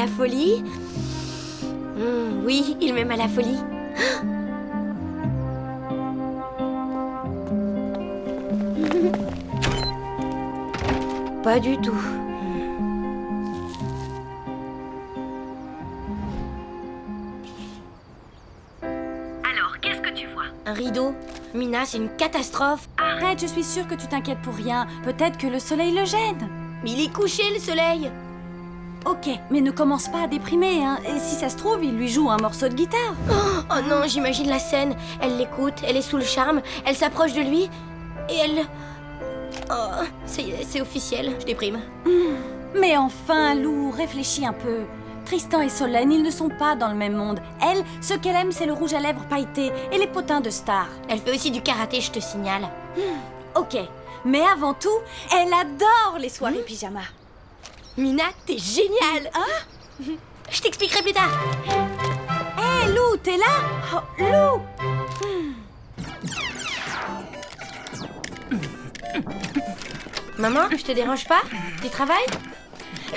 la folie. Oui, il m'aime à la folie. Pas du tout. Alors, qu'est-ce que tu vois? Un rideau. Mina, c'est une catastrophe. Arrête, je suis sûre que tu t'inquiètes pour rien. Peut-être que le soleil le gêne. Mais il est couché, le soleil. Ok, mais ne commence pas à déprimer, hein. Et si ça se trouve, il lui joue un morceau de guitare. Oh non, j'imagine la scène. Elle l'écoute, elle est sous le charme, elle s'approche de lui et elle... Oh, ça y est, c'est officiel, je déprime. Mais enfin, Lou, réfléchis un peu. Tristan et Solène, ils ne sont pas dans le même monde. Elle, ce qu'elle aime, c'est le rouge à lèvres pailleté et les potins de stars. Elle fait aussi du karaté, je te signale. Ok, mais avant tout, elle adore les soirées pyjama. Mina, t'es géniale. Hein? Je t'expliquerai plus tard. Hé, Lou, t'es là? Oh, Lou! Maman, je te dérange pas? Tu travailles?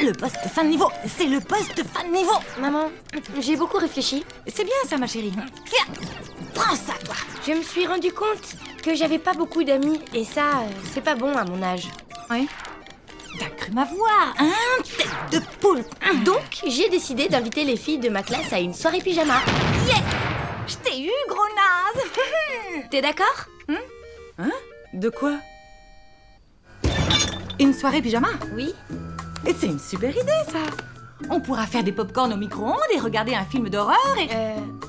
Le poste fin de niveau, c'est le poste fin de niveau. Maman, j'ai beaucoup réfléchi. C'est bien ça, ma chérie. Tiens, prends ça, toi. Je me suis rendu compte que j'avais pas beaucoup d'amis et ça, c'est pas bon à mon âge. Oui. T'as cru m'avoir, hein, tête de poule. Donc, j'ai décidé d'inviter les filles de ma classe à une soirée pyjama. Yes, je t'ai eu, gros naze. T'es d'accord? Hein? De quoi? Une soirée pyjama? Oui. Et c'est une super idée, ça. On pourra faire des pop-corn au micro-ondes et regarder un film d'horreur et...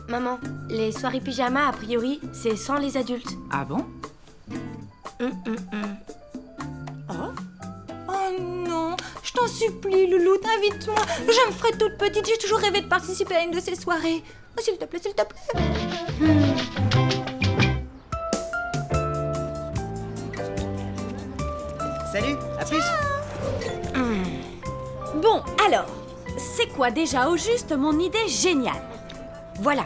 Maman, les soirées pyjama, a priori, c'est sans les adultes. Ah bon? Oh? Oh non, je t'en supplie, Loulou, invite-moi. Je me ferai toute petite, j'ai toujours rêvé de participer à une de ces soirées. Oh, s'il te plaît, s'il te plaît. Salut, à plus. Bon, alors, c'est quoi déjà au juste mon idée géniale? Voilà,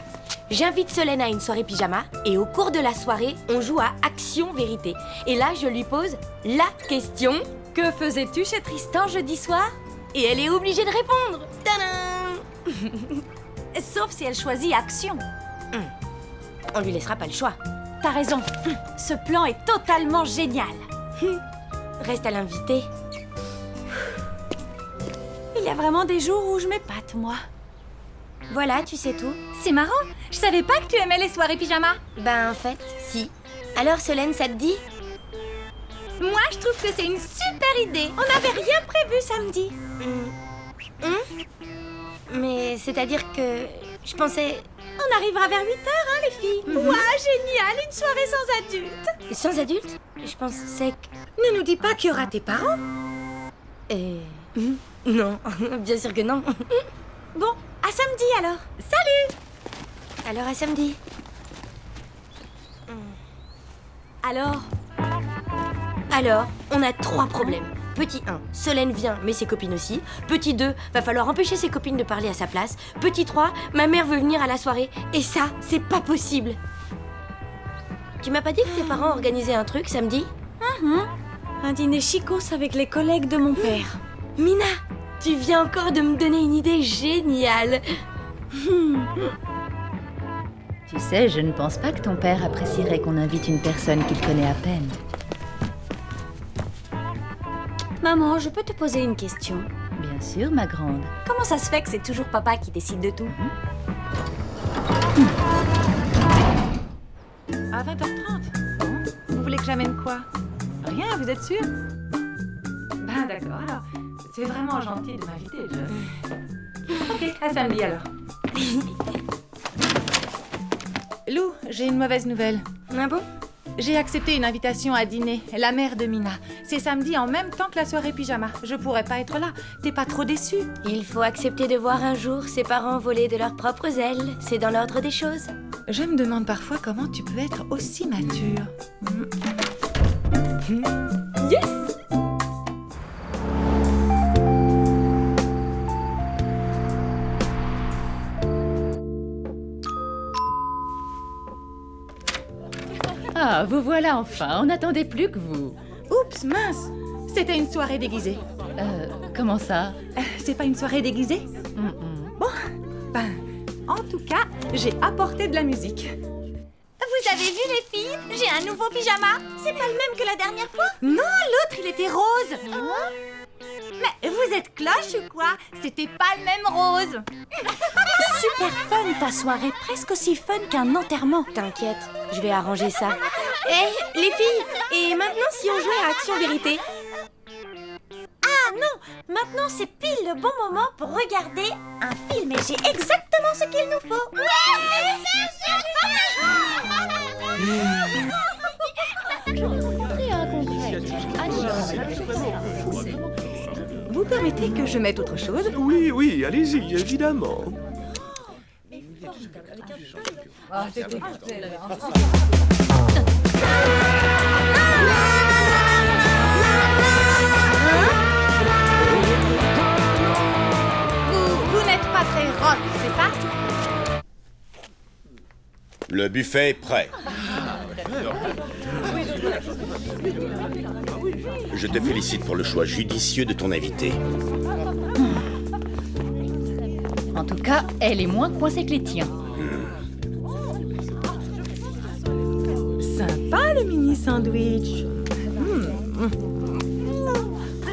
j'invite Solène à une soirée pyjama et au cours de la soirée, on joue à Action-Vérité. Et là, je lui pose la question Que faisais-tu chez Tristan jeudi soir? et elle est obligée de répondre. Tadam! Sauf si elle choisit action. On lui laissera pas le choix. T'as raison, ce plan est totalement génial. Reste à l'inviter. Il y a vraiment des jours où je m'épate, moi. Voilà, tu sais tout. C'est marrant, je savais pas que tu aimais les soirées pyjama. Ben, en fait, si. Alors, Solène, ça te dit? Moi, je trouve que c'est une super idée. On n'avait rien prévu samedi. Mais c'est-à-dire que je pensais... On arrivera vers 8h, hein, les filles. Ouah, génial, une soirée sans adultes. Sans adultes? Je pensais que... Ne nous dis pas qu'il y aura tes parents. Non, bien sûr que non. Bon, à samedi alors. Alors, à samedi. Alors, on a 3 problèmes. Petit 1, Solène vient, mais ses copines aussi. Petit 2, va falloir empêcher ses copines de parler à sa place. Petit 3, ma mère veut venir à la soirée. Et ça, c'est pas possible. Tu m'as pas dit que tes parents organisaient un truc samedi? Un dîner chicos avec les collègues de mon père. Mina, tu viens encore de me donner une idée géniale. Tu sais, je ne pense pas que ton père apprécierait qu'on invite une personne qu'il connaît à peine. Maman, je peux te poser une question? Bien sûr, ma grande. Comment ça se fait que c'est toujours papa qui décide de tout? À 20h30. Bon, vous voulez que j'amène quoi? Rien, vous êtes sûr? Ben d'accord, alors. C'est vraiment gentil de m'inviter, Ok, à samedi alors. Lou, j'ai une mauvaise nouvelle. Ah bon? J'ai accepté une invitation à dîner, la mère de Mina. C'est samedi en même temps que la soirée pyjama. Je pourrais pas être là. T'es pas trop déçue? Il faut accepter de voir un jour ses parents voler de leurs propres ailes. C'est dans l'ordre des choses. Je me demande parfois comment tu peux être aussi mature. Yes! Ah, vous voilà enfin, on n'attendait plus que vous. Oups, mince! C'était une soirée déguisée. Comment ça? C'est pas une soirée déguisée? Ben, en tout cas, j'ai apporté de la musique. Vous avez vu les filles? J'ai un nouveau pyjama. C'est pas le même que la dernière fois? Non, l'autre il était rose. Mais vous êtes cloche ou quoi? C'était pas le même rose. Super fun ta soirée, presque aussi fun qu'un enterrement. T'inquiète, je vais arranger ça. Hé, les filles, et maintenant si on jouait à Action Vérité? Ah non, maintenant c'est pile le bon moment pour regarder un film et j'ai exactement ce qu'il nous faut. Vous permettez que je mette autre chose? Oui, oui, allez-y, évidemment. Vous n'êtes pas très rock, c'est ça? Le buffet est prêt. Je te félicite pour le choix judicieux de ton invité. En tout cas, elle est moins coincée que les tiens. Sympa le mini sandwich.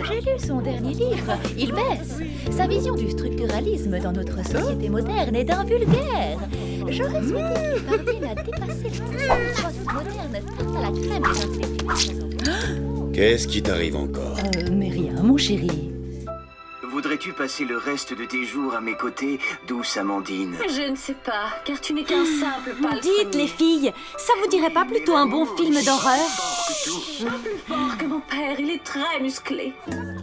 J'ai lu son dernier livre. Il baisse. Sa vision du structuralisme dans notre société moderne est d'un vulgaire. J'aurais souhaité qu'il parvienne à dépasser le postmoderne tarte à la crème des intellectuels. Qu'est-ce qui t'arrive encore? Mais rien, mon chéri. Voudrais-tu passer le reste de tes jours à mes côtés, douce Amandine? Je ne sais pas, car tu n'es qu'un simple palefrenier. Dites les filles, ça vous dirait pas plutôt un bon film d'horreur? Pas plus fort que mon père, il est très musclé.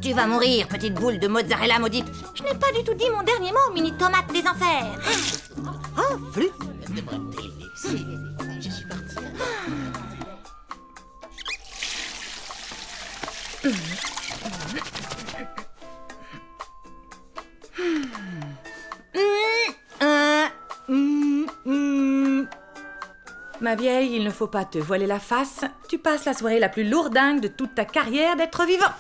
Tu vas mourir, petite boule de mozzarella maudite. Je n'ai pas du tout dit mon dernier mot, mini tomate des enfers. Oh, flûte. Ma vieille, il ne faut pas te voiler la face. Tu passes la soirée la plus lourdingue de toute ta carrière d'être vivant.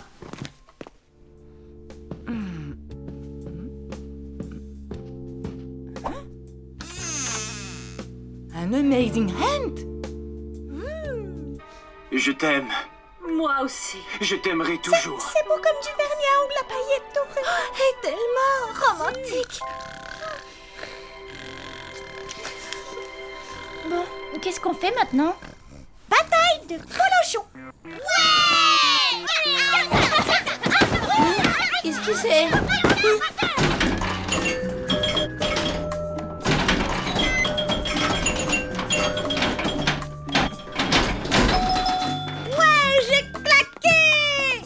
Un amazing hand. Je t'aime. Moi aussi. Je t'aimerai toujours. C'est beau comme du vernis à ongles à paillettes dorées. Et tellement romantique. Bon, qu'est-ce qu'on fait maintenant? Bataille de colochons. Qu'est-ce que c'est?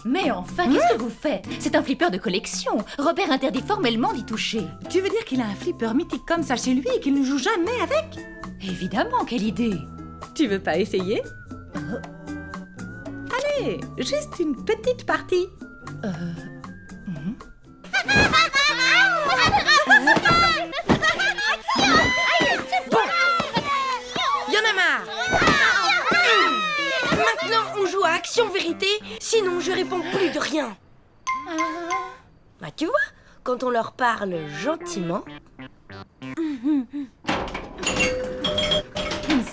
Mais enfin, qu'est-ce que vous faites? C'est un flipper de collection. Robert interdit formellement d'y toucher. Tu veux dire qu'il a un flipper mythique comme ça chez lui et qu'il ne joue jamais avec? Évidemment, quelle idée! Tu veux pas essayer? Allez, juste une petite partie. Y'en a marre! Maintenant, on joue à Action Vérité, sinon je réponds plus de rien. Bah tu vois, quand on leur parle gentiment...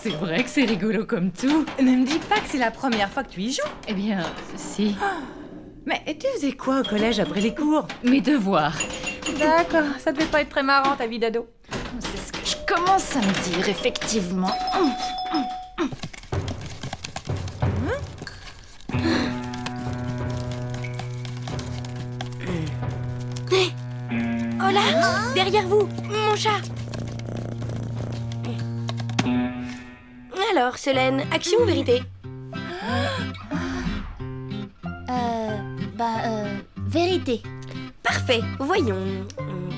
C'est vrai que c'est rigolo comme tout. Ne me dis pas que c'est la première fois que tu y joues. Eh bien, si. Mais tu faisais quoi au collège après les cours? Mes devoirs. D'accord, ça devait pas être très marrant ta vie d'ado. C'est ce que je commence à me dire, effectivement. Oh là, derrière vous, mon chat. Alors, Solène, Action ou Vérité? Vérité. Parfait, voyons.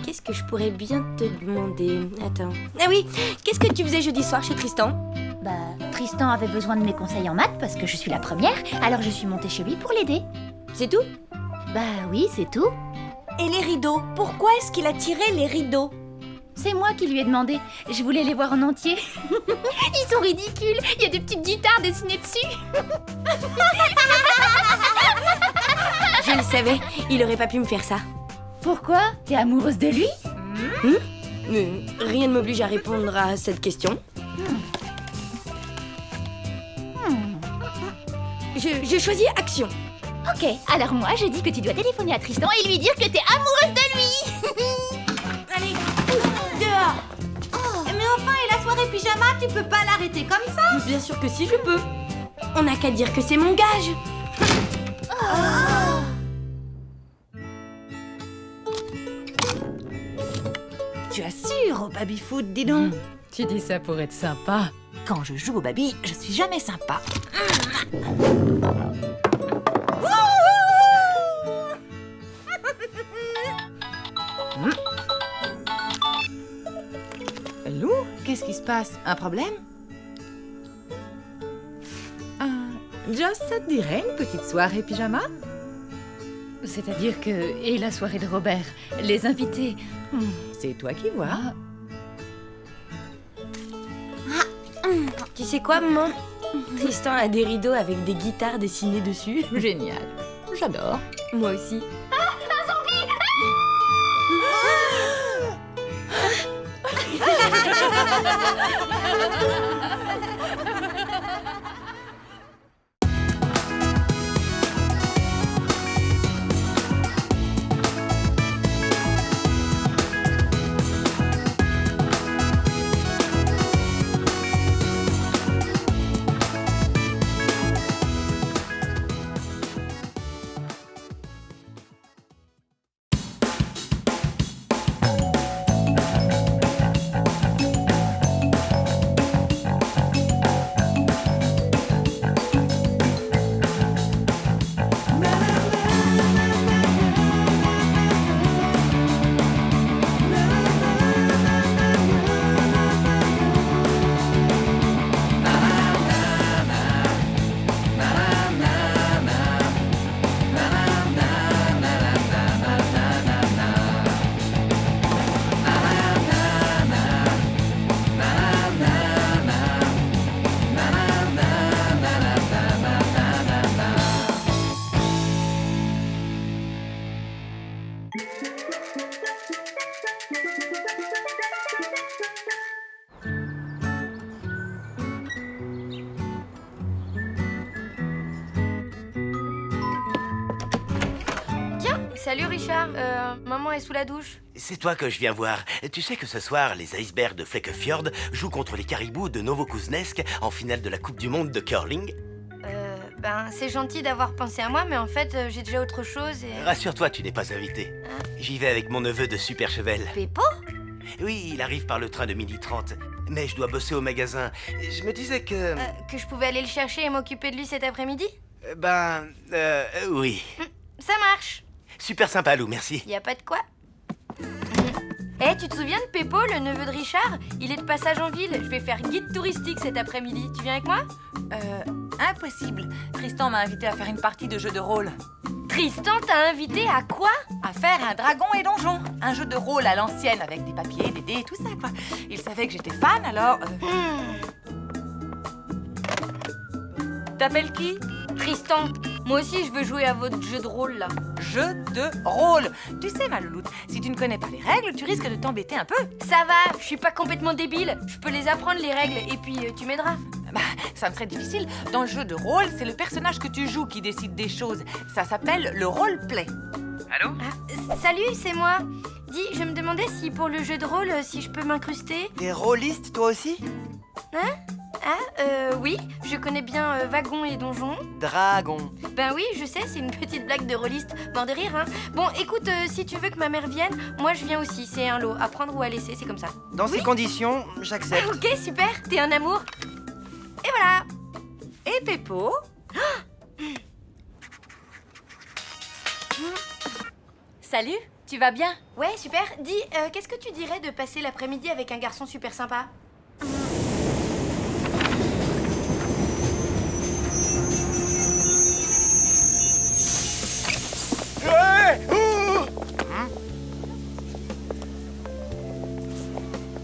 Qu'est-ce que je pourrais bien te demander? Attends. Ah oui, qu'est-ce que tu faisais jeudi soir chez Tristan? Tristan avait besoin de mes conseils en maths parce que je suis la première, alors je suis montée chez lui pour l'aider. C'est tout? Oui, c'est tout. Et les rideaux? Pourquoi est-ce qu'il a tiré les rideaux? C'est moi qui lui ai demandé. Je voulais les voir en entier. Ils sont ridicules. Il y a des petites guitares dessinées dessus. Je le savais, il aurait pas pu me faire ça. Pourquoi? T'es amoureuse de lui? Rien ne m'oblige à répondre à cette question. Je choisis action. Ok, alors moi je dis que tu dois téléphoner à Tristan et lui dire que t'es amoureuse de lui. Allez, dehors. Mais enfin, et la soirée pyjama, tu peux pas l'arrêter comme ça. Bien sûr que si, je peux. On n'a qu'à dire que c'est mon gage. Tu assures au baby-foot, dis donc. Tu dis ça pour être sympa. Quand je joue au baby, je suis jamais sympa. Lou, qu'est-ce qui se passe? Un problème? Joss, ça te dirait une petite soirée pyjama? C'est-à-dire que... Et la soirée de Robert, les invités... C'est toi qui vois. Tu sais quoi, maman? Tristan a des rideaux avec des guitares dessinées dessus. Génial. J'adore. Moi aussi. Salut Richard, maman est sous la douche. C'est toi que je viens voir. Tu sais que ce soir, les icebergs de Flekkefjord jouent contre les caribous de Novokuznetsk en finale de la Coupe du Monde de curling? C'est gentil d'avoir pensé à moi, mais en fait, j'ai déjà autre chose et... Rassure-toi, tu n'es pas invité. J'y vais avec mon neveu de Super Chevel. Peppo? Oui, il arrive par le train de 12h30. Mais je dois bosser au magasin. Je me disais que... Que je pouvais aller le chercher et m'occuper de lui cet après-midi? Oui. Ça marche. Super sympa, Lou, merci. Y a pas de quoi. Tu te souviens de Peppo, le neveu de Richard? Il est de passage en ville. Je vais faire guide touristique cet après-midi. Tu viens avec moi? Impossible. Tristan m'a invité à faire une partie de jeu de rôle. Tristan t'a invité à quoi? À faire un dragon et donjon. Un jeu de rôle à l'ancienne avec des papiers, des dés et tout ça, quoi. Il savait que j'étais fan, alors... T'appelles qui? Tristan. Moi aussi, je veux jouer à votre jeu de rôle, là. Jeu de rôle. Tu sais, ma louloute, si tu ne connais pas les règles, tu risques de t'embêter un peu. Ça va, je suis pas complètement débile. Je peux les apprendre, les règles, et puis tu m'aideras. Ça me serait difficile. Dans le jeu de rôle, c'est le personnage que tu joues qui décide des choses. Ça s'appelle le roleplay. Allô? Salut, c'est moi. Dis, je me demandais si pour le jeu de rôle, si je peux m'incruster. T'es rôliste, toi aussi? Oui, je connais bien Wagon et Donjon. Dragon. Ben oui, je sais, c'est une petite blague de rôliste. Mort de rire, hein. Bon, écoute, si tu veux que ma mère vienne, moi je viens aussi. C'est un lot, à prendre ou à laisser, c'est comme ça. Dans ces conditions, j'accepte. Ok, super, t'es un amour. Et voilà. Et Peppo? Salut, tu vas bien? Ouais, super. Dis, qu'est-ce que tu dirais de passer l'après-midi avec un garçon super sympa?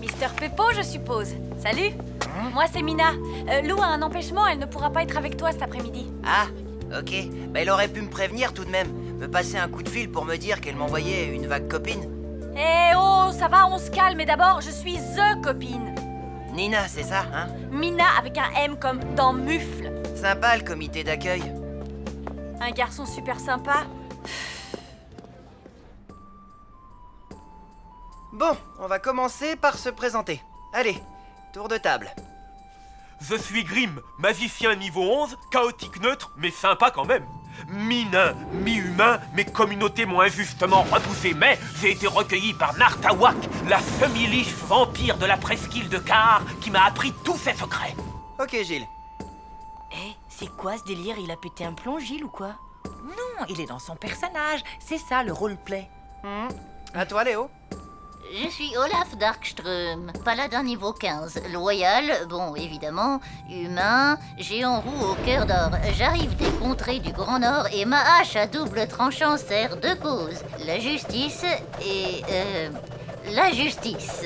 Mister Peppo, je suppose. Salut. Moi, c'est Mina. Lou a un empêchement, elle ne pourra pas être avec toi cet après-midi. Ah, ok. Il aurait pu me prévenir tout de même. Me passer un coup de fil pour me dire qu'elle m'envoyait une vague copine. Eh oh, ça va, on se calme. Mais d'abord, je suis THE copine. Nina, c'est ça, hein? Mina avec un M comme dans mufle. Sympa le comité d'accueil. Un garçon super sympa. Bon, on va commencer par se présenter. Allez, tour de table. Je suis Grimm, magicien niveau 11, chaotique neutre, mais sympa quand même. Mi-nain, mi-humain, mes communautés m'ont injustement repoussé, mais j'ai été recueilli par Nartawak, la semi-liche vampire de la presqu'île de Kahar, qui m'a appris tous ses secrets. Ok, Gilles. Eh, c'est quoi ce délire? Il a pété un plomb, Gilles, ou quoi? Non, il est dans son personnage. C'est ça, le roleplay. À toi, Léo. Je suis Olaf Darkström, paladin niveau 15, loyal, bon évidemment, humain, géant roux au cœur d'or. J'arrive des contrées du Grand Nord et ma hache à double tranchant sert deux causes, la justice et... la justice.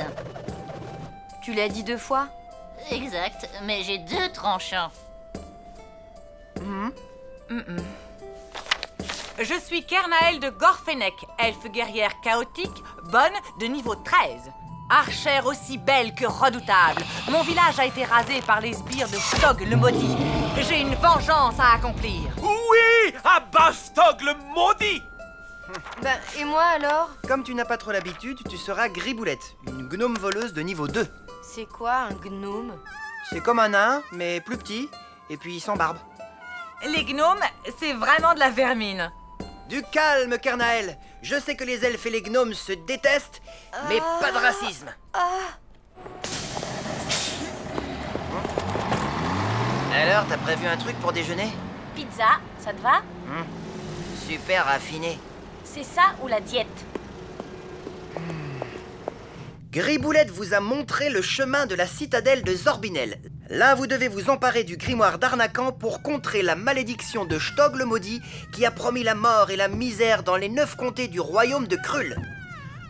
Tu l'as dit 2 fois? Exact, mais j'ai 2 tranchants. Je suis Kernael de Gorfennek, elfe guerrière chaotique, bonne de niveau 13. Archère aussi belle que redoutable. Mon village a été rasé par les sbires de Stog le maudit. J'ai une vengeance à accomplir. Oui, à Bastog le maudit. Bah, et moi alors? Comme tu n'as pas trop l'habitude, tu seras Griboulette, une gnome voleuse de niveau 2. C'est quoi un gnome? C'est comme un nain, mais plus petit, et puis sans barbe. Les gnomes, c'est vraiment de la vermine. Du calme, Kernael. Je sais que les elfes et les gnomes se détestent, mais pas de racisme. Alors, t'as prévu un truc pour déjeuner? Pizza, ça te va? Super raffiné. C'est ça ou la diète? Griboulette vous a montré le chemin de la citadelle de Zorbinel. Là, vous devez vous emparer du grimoire d'Arnacan pour contrer la malédiction de Stog le maudit qui a promis la mort et la misère dans les 9 comtés du royaume de Krull.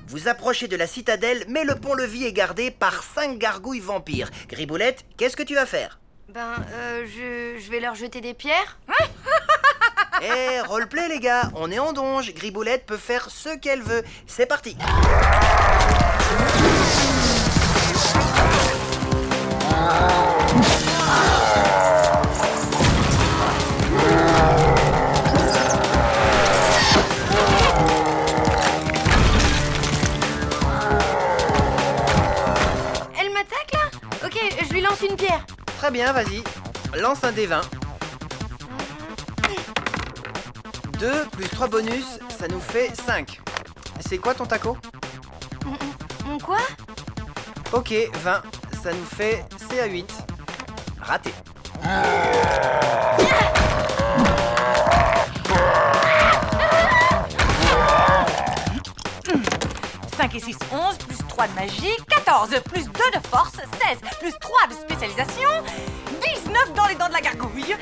Vous approchez de la citadelle, mais le pont-levis est gardé par 5 gargouilles vampires. Griboulette, qu'est-ce que tu vas faire? Je vais leur jeter des pierres. Eh, roleplay les gars, on est en donge. Griboulette peut faire ce qu'elle veut. C'est parti. Elle m'attaque là? Ok, je lui lance une pierre. Très bien, vas-y. Lance un dé 20. 2 plus 3 bonus, ça nous fait 5. C'est quoi ton taco? Mon quoi? Ok, 20. Ça nous fait CA8. Raté. Et 6, 11, plus 3 de magie, 14, plus 2 de force, 16, plus 3 de spécialisation, 19 dans les dents de la gargouille.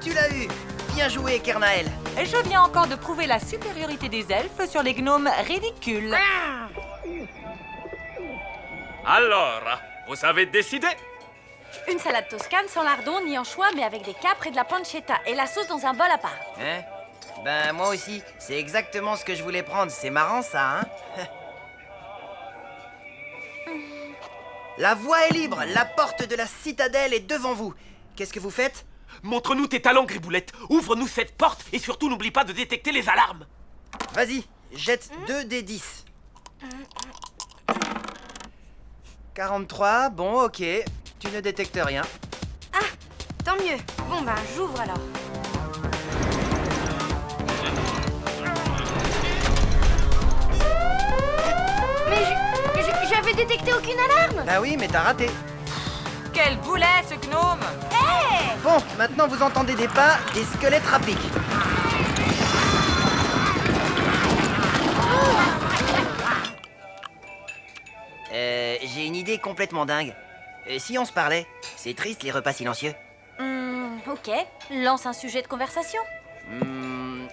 Tu l'as eu. Bien joué, Kernael. Je viens encore de prouver la supériorité des elfes sur les gnomes ridicules. Alors, vous avez décidé? Une salade toscane sans lardon ni anchois, mais avec des capres et de la pancetta. Et la sauce dans un bol à part. Hein? Ben, moi aussi. C'est exactement ce que je voulais prendre. C'est marrant, ça, hein? La voie est libre. La porte de la citadelle est devant vous. Qu'est-ce que vous faites? Montre-nous tes talents, Griboulette. Ouvre-nous cette porte et surtout n'oublie pas de détecter les alarmes. Vas-y, jette 2 des 10. 43, bon, ok. Tu ne détectes rien. Ah, tant mieux. Bon ben, j'ouvre alors. Mais j'avais détecté aucune alarme. Bah oui, mais t'as raté. Quel boulet, ce gnome! Hey! Bon, maintenant vous entendez des pas, des squelettes rapiques. J'ai une idée complètement dingue. Si on se parlait, c'est triste les repas silencieux. Ok, lance un sujet de conversation.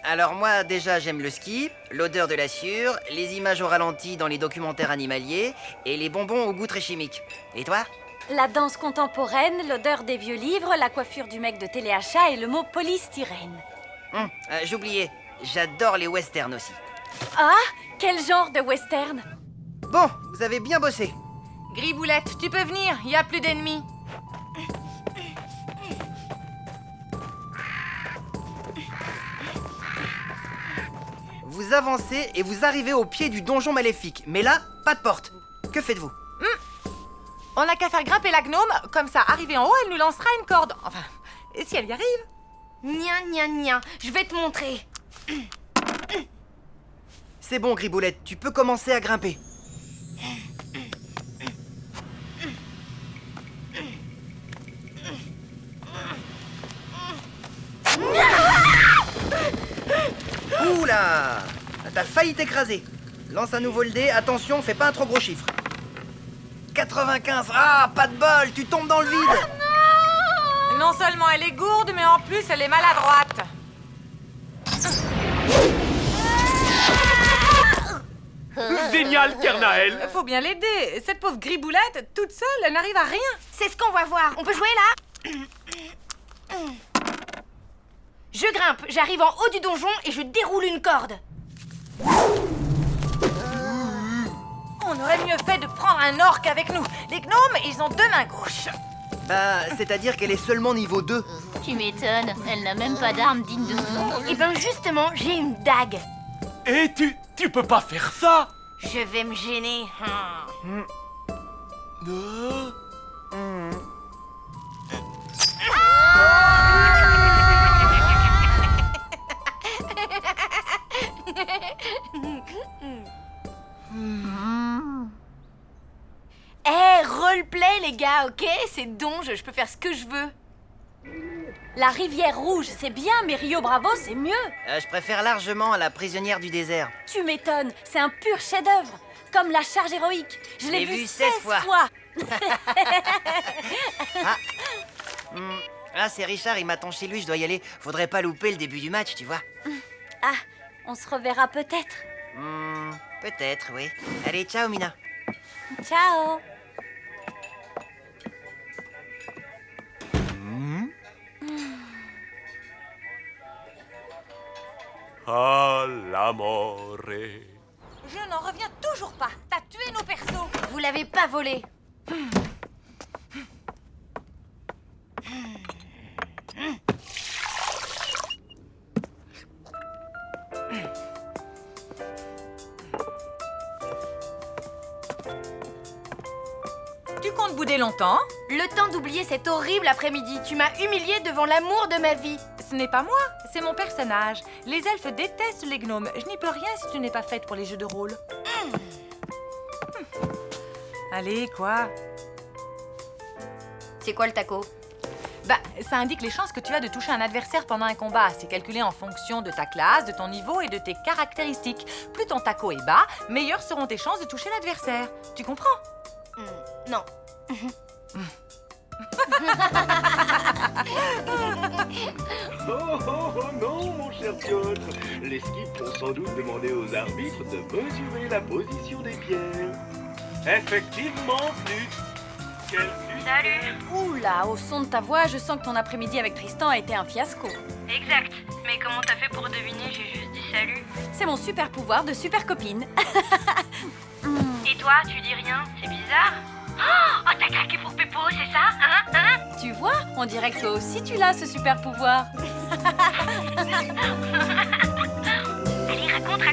Alors moi, déjà, j'aime le ski, l'odeur de la sciure, les images au ralenti dans les documentaires animaliers et les bonbons au goût très chimique. Et toi? La danse contemporaine, l'odeur des vieux livres, la coiffure du mec de téléachat et le mot polystyrène. J'oubliais, j'adore les westerns aussi. Ah, quel genre de western? Bon, vous avez bien bossé. Griboulette, tu peux venir, il y a plus d'ennemis. Vous avancez et vous arrivez au pied du donjon maléfique. Mais là, pas de porte. Que faites-vous? On n'a qu'à faire grimper la gnome, comme ça, arrivée en haut, elle nous lancera une corde. Enfin, et si elle y arrive? Nia, je vais te montrer. C'est bon, Griboulette, tu peux commencer à grimper. Oula! T'as failli t'écraser. Lance un nouveau le dé, attention, fais pas un trop gros chiffre. 95, ah, pas de bol, tu tombes dans le vide. Non seulement elle est gourde, mais en plus elle est maladroite. Génial, Kernael. Faut bien l'aider. Cette pauvre Griboulette, toute seule, elle n'arrive à rien. C'est ce qu'on va voir. On peut jouer là? Je grimpe, j'arrive en haut du donjon et je déroule une corde. On aurait mieux fait de prendre un orc avec nous. Les gnomes, ils ont 2 mains gauches. Bah, c'est-à-dire qu'elle est seulement niveau 2. Tu m'étonnes, elle n'a même pas d'arme digne de son nom. Et ben justement, j'ai une dague. Et tu peux pas faire ça. Je vais me gêner. Roleplay les gars, ok? C'est donge, je peux faire ce que je veux. La rivière rouge, c'est bien, mais Rio Bravo, c'est mieux. Je préfère largement à la prisonnière du désert. Tu m'étonnes, c'est un pur chef-d'œuvre. Comme la charge héroïque. Je l'ai vu 16 fois. Ah, c'est Richard, il m'attend chez lui, je dois y aller. Faudrait pas louper le début du match, tu vois. Ah, on se reverra peut-être. Peut-être, oui. Allez, ciao, Mina. Ciao. Ah, l'amore. Je n'en reviens toujours pas. T'as tué nos persos. Vous l'avez pas volé. Tu comptes bouder longtemps? Le temps d'oublier cet horrible après-midi. Tu m'as humiliée devant l'amour de ma vie. Ce n'est pas moi, c'est mon personnage. Les elfes détestent les gnomes. Je n'y peux rien si tu n'es pas faite pour les jeux de rôle. Allez, quoi? C'est quoi le taco? Bah, ça indique les chances que tu as de toucher un adversaire pendant un combat. C'est calculé en fonction de ta classe, de ton niveau et de tes caractéristiques. Plus ton taco est bas, meilleures seront tes chances de toucher l'adversaire. Tu comprends? Non. Oh non, mon cher Piotr. Les skips ont sans doute demandé aux arbitres de mesurer la position des pierres. Effectivement, Flux. Quel Salut. Oula, au son de ta voix, je sens que ton après-midi avec Tristan a été un fiasco. Exact. Mais comment t'as fait pour deviner? J'ai juste dit salut. C'est mon super pouvoir de super copine. Et toi, tu dis rien? C'est bizarre. Oh, t'as craqué pour Péppo, c'est ça? Hein? Tu vois, on dirait que toi aussi tu l'as, ce super pouvoir. Allez, raconte.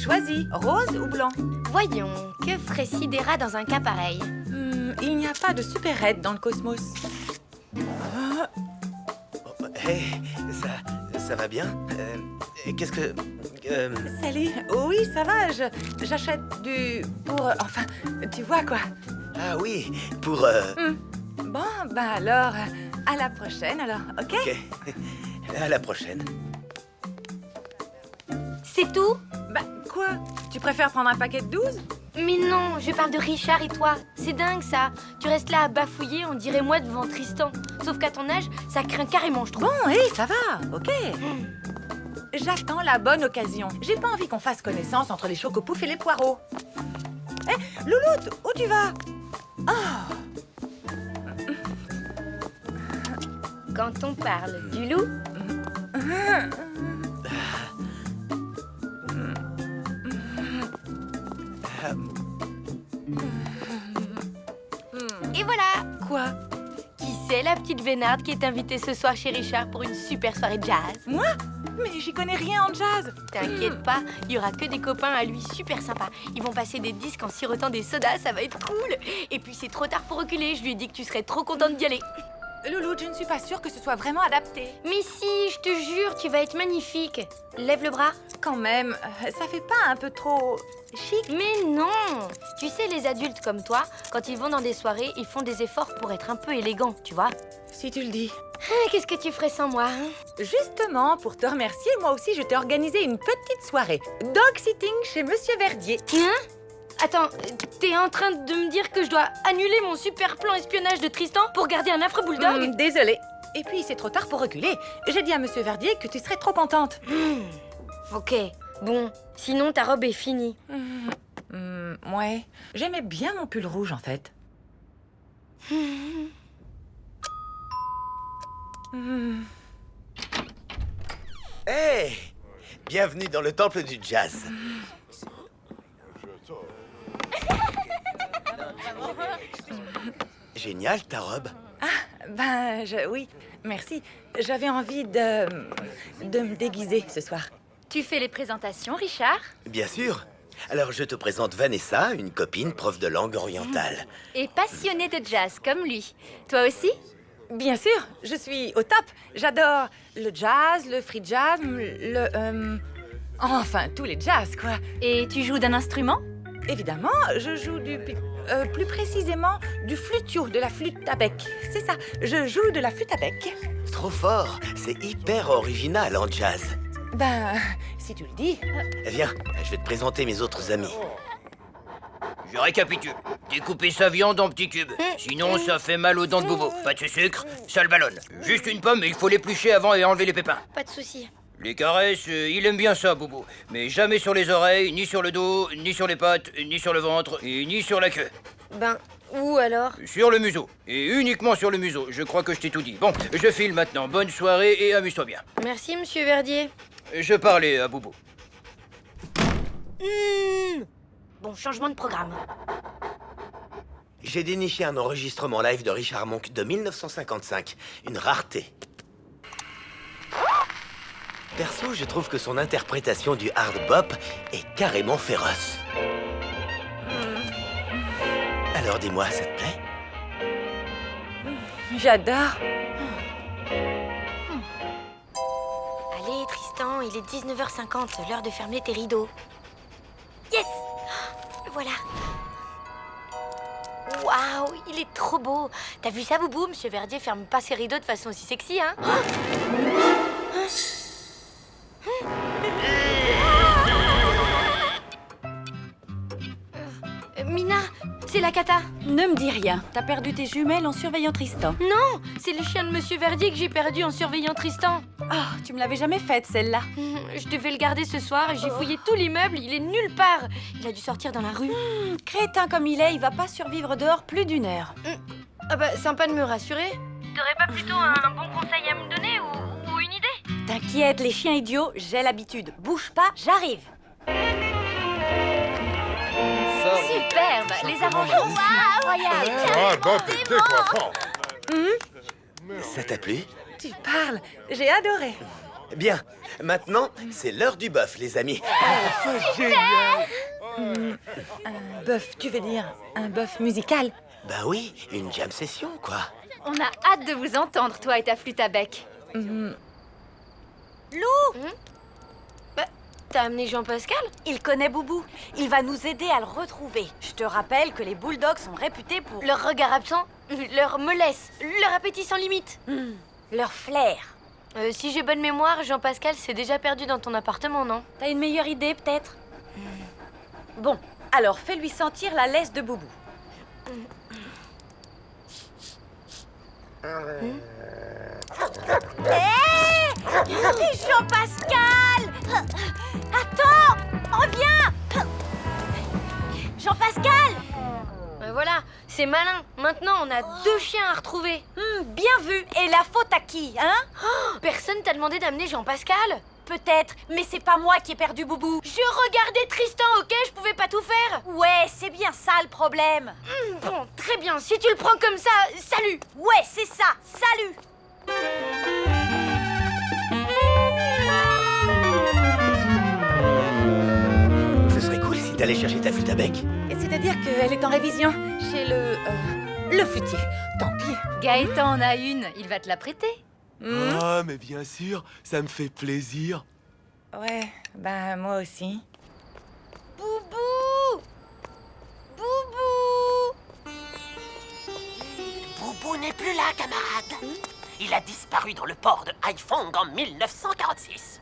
Choisis, rose ou blanc? Voyons, que ferait Sidera dans un cas pareil? Il n'y a pas de super-aide dans le cosmos. Hé, ça va bien? Qu'est-ce que... Salut. Oui, ça va, j'achète du... pour... enfin, tu vois quoi. Ah oui, pour... Bon, ben alors, à la prochaine alors, ok? Ok, à la prochaine. C'est tout? Bah, quoi? Tu préfères prendre un paquet de 12? Mais non, je parle de Richard et toi. C'est dingue ça. Tu restes là à bafouiller, on dirait moi devant Tristan. Sauf qu'à ton âge, ça craint carrément, je trouve. Bon, hé, ça va, ok. J'attends la bonne occasion. J'ai pas envie qu'on fasse connaissance entre les chocopoufs et les poireaux. Hé, Louloute, où tu vas? Oh. Quand on parle du loup... Et voilà! Quoi? Qui c'est la petite vénarde qui est invitée ce soir chez Richard pour une super soirée de jazz? Moi? Mais j'y connais rien en jazz. T'inquiète pas, il y aura que des copains à lui super sympas. Ils vont passer des disques en sirotant des sodas, ça va être cool. Et puis c'est trop tard pour reculer, je lui ai dit que tu serais trop contente d'y aller. Louloute, je ne suis pas sûre que ce soit vraiment adapté. Mais si, je te jure, tu vas être magnifique. Lève le bras. Quand même, ça fait pas un peu trop chic? Mais non! Tu sais, les adultes comme toi, quand ils vont dans des soirées, ils font des efforts pour être un peu élégants, tu vois? Si tu le dis. Qu'est-ce que tu ferais sans moi, hein? Justement, pour te remercier, moi aussi, je t'ai organisé une petite soirée. Dog sitting chez Monsieur Verdier. Hein? Attends, t'es en train de me dire que je dois annuler mon super plan espionnage de Tristan pour garder un affreux bulldog? Désolée. Et puis, c'est trop tard pour reculer. J'ai dit à Monsieur Verdier que tu serais trop contente. Ok, bon, sinon ta robe est finie. Ouais, j'aimais bien mon pull rouge, en fait. Hey! Bienvenue dans le temple du jazz. Génial, ta robe. Ben, oui, merci. J'avais envie de me déguiser ce soir. Tu fais les présentations, Richard? Bien sûr. Alors, je te présente Vanessa, une copine prof de langue orientale. Et passionnée de jazz, comme lui. Toi aussi? Bien sûr, je suis au top. J'adore le jazz, le free jazz, enfin, tous les jazz, quoi. Et tu joues d'un instrument? Évidemment, je joue plus précisément du flutio, de la flûte à bec. C'est ça, je joue de la flûte à bec. Trop fort, c'est hyper original en jazz. Ben, si tu le dis. Viens, je vais te présenter mes autres amis. Je récapitule. Découper sa viande en petits cubes. Sinon, ça fait mal aux dents de Bobo. Pas de sucre, ça le ballonne. Juste une pomme, mais il faut l'éplucher avant et enlever les pépins. Pas de souci. Les caresses, il aime bien ça, Bobo. Mais jamais sur les oreilles, ni sur le dos, ni sur les pattes, ni sur le ventre, et ni sur la queue. Ben, où alors? Sur le museau. Et uniquement sur le museau. Je crois que je t'ai tout dit. Bon, je file maintenant. Bonne soirée et amuse-toi bien. Merci, Monsieur Verdier. Je parlais à Bobo. Bon, changement de programme. J'ai déniché un enregistrement live de Richard Monk de 1955. Une rareté. Perso, je trouve que son interprétation du hard bop est carrément féroce. Alors dis-moi, ça te plaît? J'adore. Allez, Tristan, il est 19h50, l'heure de fermer tes rideaux. Yes! Le voilà. Waouh, il est trop beau. T'as vu ça, Boubou? Monsieur Verdier ferme pas ses rideaux de façon aussi sexy, hein? Mina, c'est la cata. Ne me dis rien. T'as perdu tes jumelles en surveillant Tristan. Non, c'est le chien de Monsieur Verdier que j'ai perdu en surveillant Tristan. Ah, tu me l'avais jamais faite, celle-là. Je devais le garder ce soir et j'ai fouillé tout l'immeuble, il est nulle part. Il a dû sortir dans la rue. Crétin comme il est, il va pas survivre dehors plus d'une heure. Ah bah, sympa de me rassurer. T'aurais pas plutôt un bon conseil à me donner ou une idée? T'inquiète, les chiens idiots, j'ai l'habitude. Bouge pas, j'arrive. Superbe, les arrangements incroyables. Ah, bon, t'es coiffant. Ça t'a plu? Tu parles, j'ai adoré. Bien, maintenant, c'est l'heure du bœuf, les amis. Un bœuf, tu veux dire un bœuf musical? Bah oui, une jam session, quoi. On a hâte de vous entendre, toi et ta flûte à bec. Lou! Bah, t'as amené Jean-Pascal? Il connaît Boubou. Il va nous aider à le retrouver. Je te rappelle que les bulldogs sont réputés pour... Leur regard absent, leur mollesse, leur appétit sans limite. leur flair. Si j'ai bonne mémoire, Jean-Pascal s'est déjà perdu dans ton appartement, non? T'as une meilleure idée, peut-être? Bon, alors fais-lui sentir la laisse de Boubou. Hé! Jean-Pascal! Attends! Reviens! Jean-Pascal! Voilà, c'est malin. Maintenant, on a 2 chiens à retrouver. Bien vu. Et la faute à qui, hein? Personne t'a demandé d'amener Jean-Pascal? Peut-être, mais c'est pas moi qui ai perdu Boubou. Je regardais Tristan, ok? Je pouvais pas tout faire. Ouais, c'est bien ça le problème. Bon, très bien. Si tu le prends comme ça, salut. Ouais, c'est ça. Salut. Ce serait cool si t'allais chercher ta flûte à bec. C'est-à-dire qu'elle est en révision chez le flûtier. Tant pis. Gaëtan en a une, il va te la prêter. Ah, mais bien sûr, ça me fait plaisir. Ouais, bah moi aussi. Boubou! Boubou! Boubou n'est plus là, camarade. Il a disparu dans le port de Haiphong en 1946.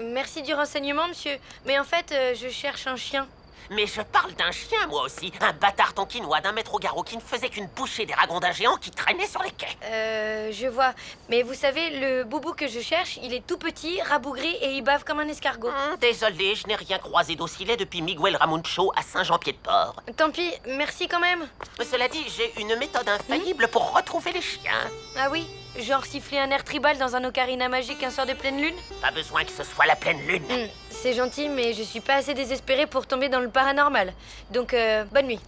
Merci du renseignement, monsieur. Mais en fait, je cherche un chien. Mais je parle d'un chien, moi aussi. Un bâtard tonkinois d'un mètre au garrot qui ne faisait qu'une bouchée des ragondins géants qui traînaient sur les quais. Je vois. Mais vous savez, le Boubou que je cherche, il est tout petit, rabougri et il bave comme un escargot. Désolé, je n'ai rien croisé d'aussi laid depuis Miguel Ramuncho à Saint-Jean-Pied-de-Port. Tant pis, merci quand même. Cela dit, j'ai une méthode infaillible pour retrouver les chiens. Ah oui? Genre siffler un air tribal dans un ocarina magique un soir de pleine lune? Pas besoin que ce soit la pleine lune. C'est gentil, mais je suis pas assez désespérée pour tomber dans le paranormal. Donc, bonne nuit.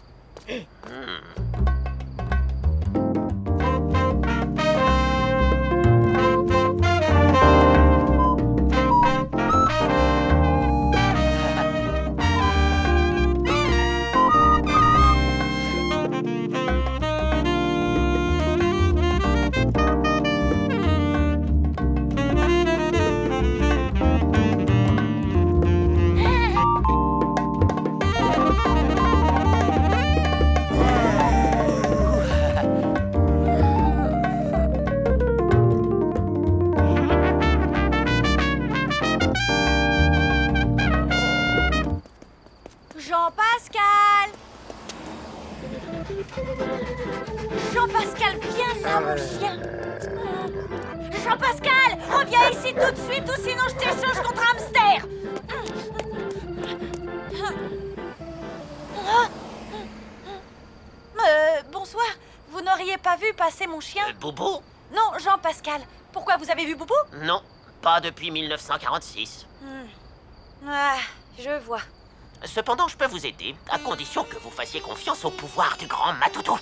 Jean-Pascal! Jean-Pascal, viens là, mon chien! Jean-Pascal, reviens ici tout de suite ou sinon je t'échange contre un hamster! Bonsoir, vous n'auriez pas vu passer mon chien? Boubou? Non, Jean-Pascal. Pourquoi, vous avez vu Boubou? Non, pas depuis 1946. Ah, je vois. Cependant, je peux vous aider, à condition que vous fassiez confiance au pouvoir du grand Matoutou.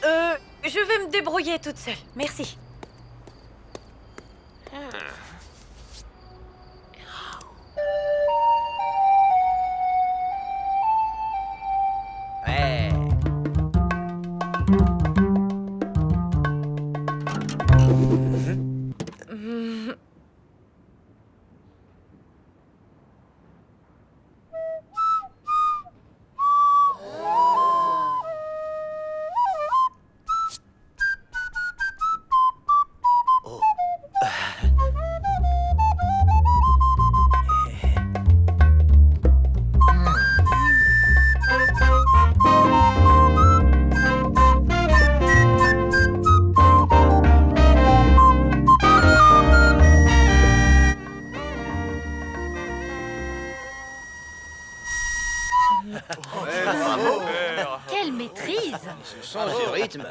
Je vais me débrouiller toute seule. Merci. Ouais. Quelle maîtrise! Ce sens du rythme.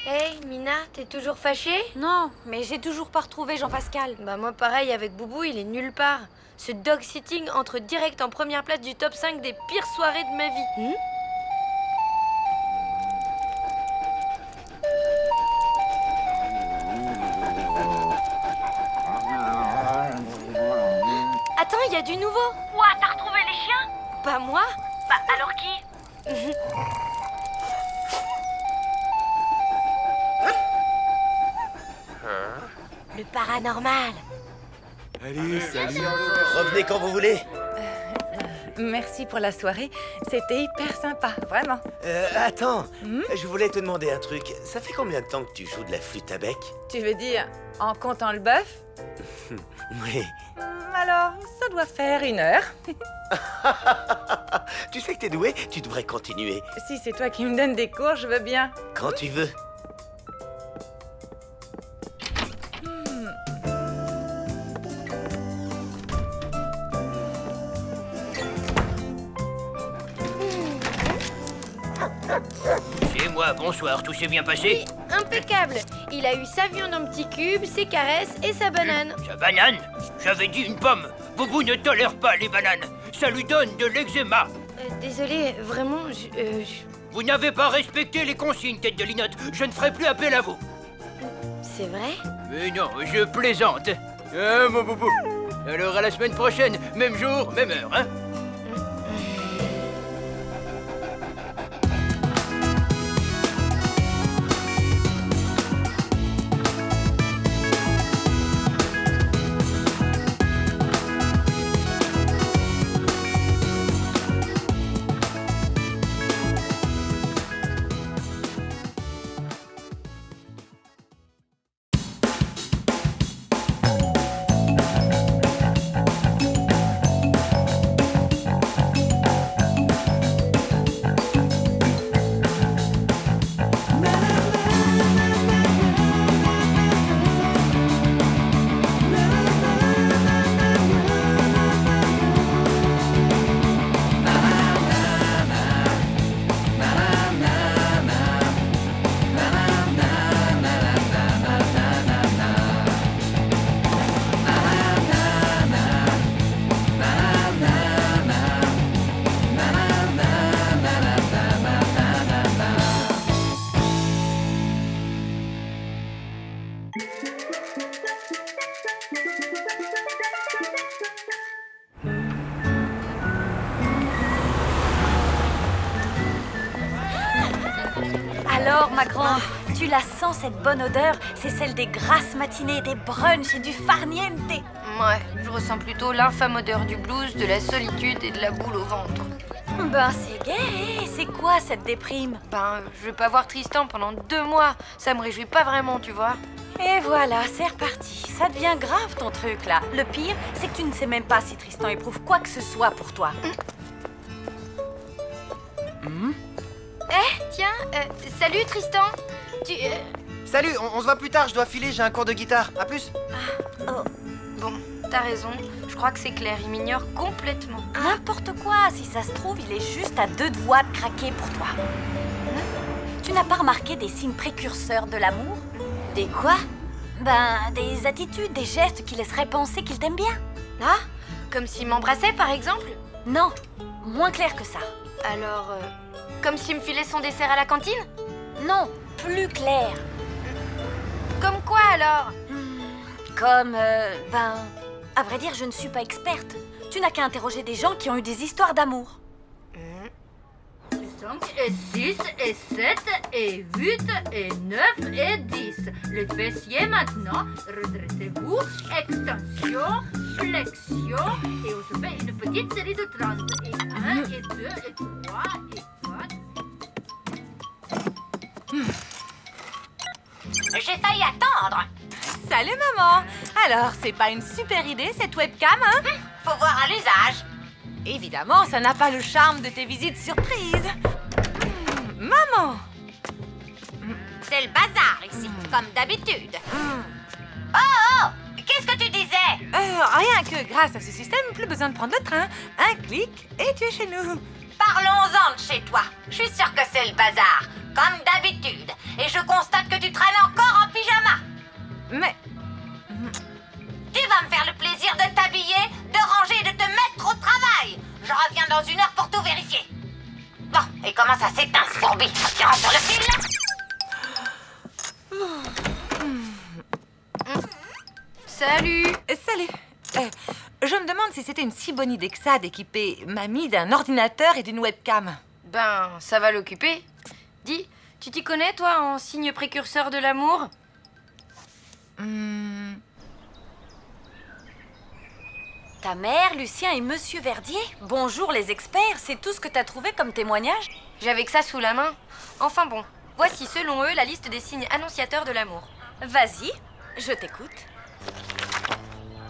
Hey, Mina, t'es toujours fâchée? Non, mais j'ai toujours pas retrouvé Jean-Pascal. Bah moi pareil, avec Boubou, il est nulle part. Ce dog sitting entre direct en première place du top 5 des pires soirées de ma vie. Attends, il y a du nouveau. Quoi, t'as retrouvé les chiens? Pas moi. Bah, alors qui? Le paranormal. Allez, salut. Revenez quand vous voulez. Merci pour la soirée. C'était hyper sympa, vraiment. Attends, je voulais te demander un truc. Ça fait combien de temps que tu joues de la flûte à bec? Tu veux dire en comptant le bœuf? Oui. Alors, ça doit faire 1 heure. Tu sais que t'es doué, tu devrais continuer. Si c'est toi qui me donnes des cours, je veux bien. Quand tu veux. C'est moi, bonsoir, tout s'est bien passé? Oui, impeccable. Il a eu sa viande en petits cubes, ses caresses et sa banane. Sa banane? J'avais dit une pomme. Boubou ne tolère pas les bananes. Ça lui donne de l'eczéma. Désolé, vraiment, Vous n'avez pas respecté les consignes, tête de linotte. Je ne ferai plus appel à vous. C'est vrai? Mais non, je plaisante. Ah, mon boubou. Alors à la semaine prochaine, même jour, même heure, hein? Alors, ma grande, tu la sens cette bonne odeur? C'est celle des grasses matinées, des brunchs et du farniente. Ouais, je ressens plutôt l'infâme odeur du blues, de la solitude et de la boule au ventre. Ben, c'est gai. C'est quoi cette déprime? Ben, je vais pas voir Tristan pendant 2 mois. Ça me réjouit pas vraiment, tu vois. Et voilà, c'est reparti. Ça devient grave ton truc là. Le pire, c'est que tu ne sais même pas si Tristan éprouve quoi que ce soit pour toi. Tiens, salut Tristan. Salut, on se voit plus tard, je dois filer, j'ai un cours de guitare. À plus. Bon, t'as raison. Je crois que c'est clair, il m'ignore complètement. N'importe quoi, si ça se trouve, il est juste à 2 doigts de craquer pour toi. Tu n'as pas remarqué des signes précurseurs de l'amour? Des quoi? Ben, des attitudes, des gestes qui laisseraient penser qu'il t'aime bien. Ah, comme s'il m'embrassait par exemple? Non, moins clair que ça. Alors, comme s'il me filait son dessert à la cantine? Non, plus clair. Comme quoi alors? Comme, à vrai dire, je ne suis pas experte. Tu n'as qu'à interroger des gens qui ont eu des histoires d'amour. 5 et 6 et 7 et 8 et 9 et 10. Le fessier maintenant. Redressez-vous. Extension, flexion. Et on se fait une petite série de 30. Et 1 et 2 et 3 et 4. J'ai failli attendre. Salut maman. Alors, c'est pas une super idée cette webcam, hein? Faut voir à l'usage. Évidemment, ça n'a pas le charme de tes visites surprises. Maman! C'est le bazar ici, comme d'habitude. Oh, qu'est-ce que tu disais? Rien que grâce à ce système, plus besoin de prendre le train. Un clic et tu es chez nous. Parlons-en de chez toi. Je suis sûre que c'est le bazar, comme d'habitude. Et je constate que tu traînes encore en pyjama. Mais... Tu vas me faire le plaisir de t'habiller, de ranger et de te mettre au travail. Je reviens dans 1 heure pour tout vérifier. Bon, et comment ça s'éteint ce fourbi? Tirant sur le fil? Salut. Salut. je me demande si c'était une si bonne idée que ça d'équiper mamie d'un ordinateur et d'une webcam. Ben, ça va l'occuper. Dis, tu t'y connais, toi, en signe précurseur de l'amour? Ta mère, Lucien et Monsieur Verdier? Bonjour les experts, c'est tout ce que t'as trouvé comme témoignage? J'avais que ça sous la main. Enfin bon, voici selon eux la liste des signes annonciateurs de l'amour. Vas-y, je t'écoute.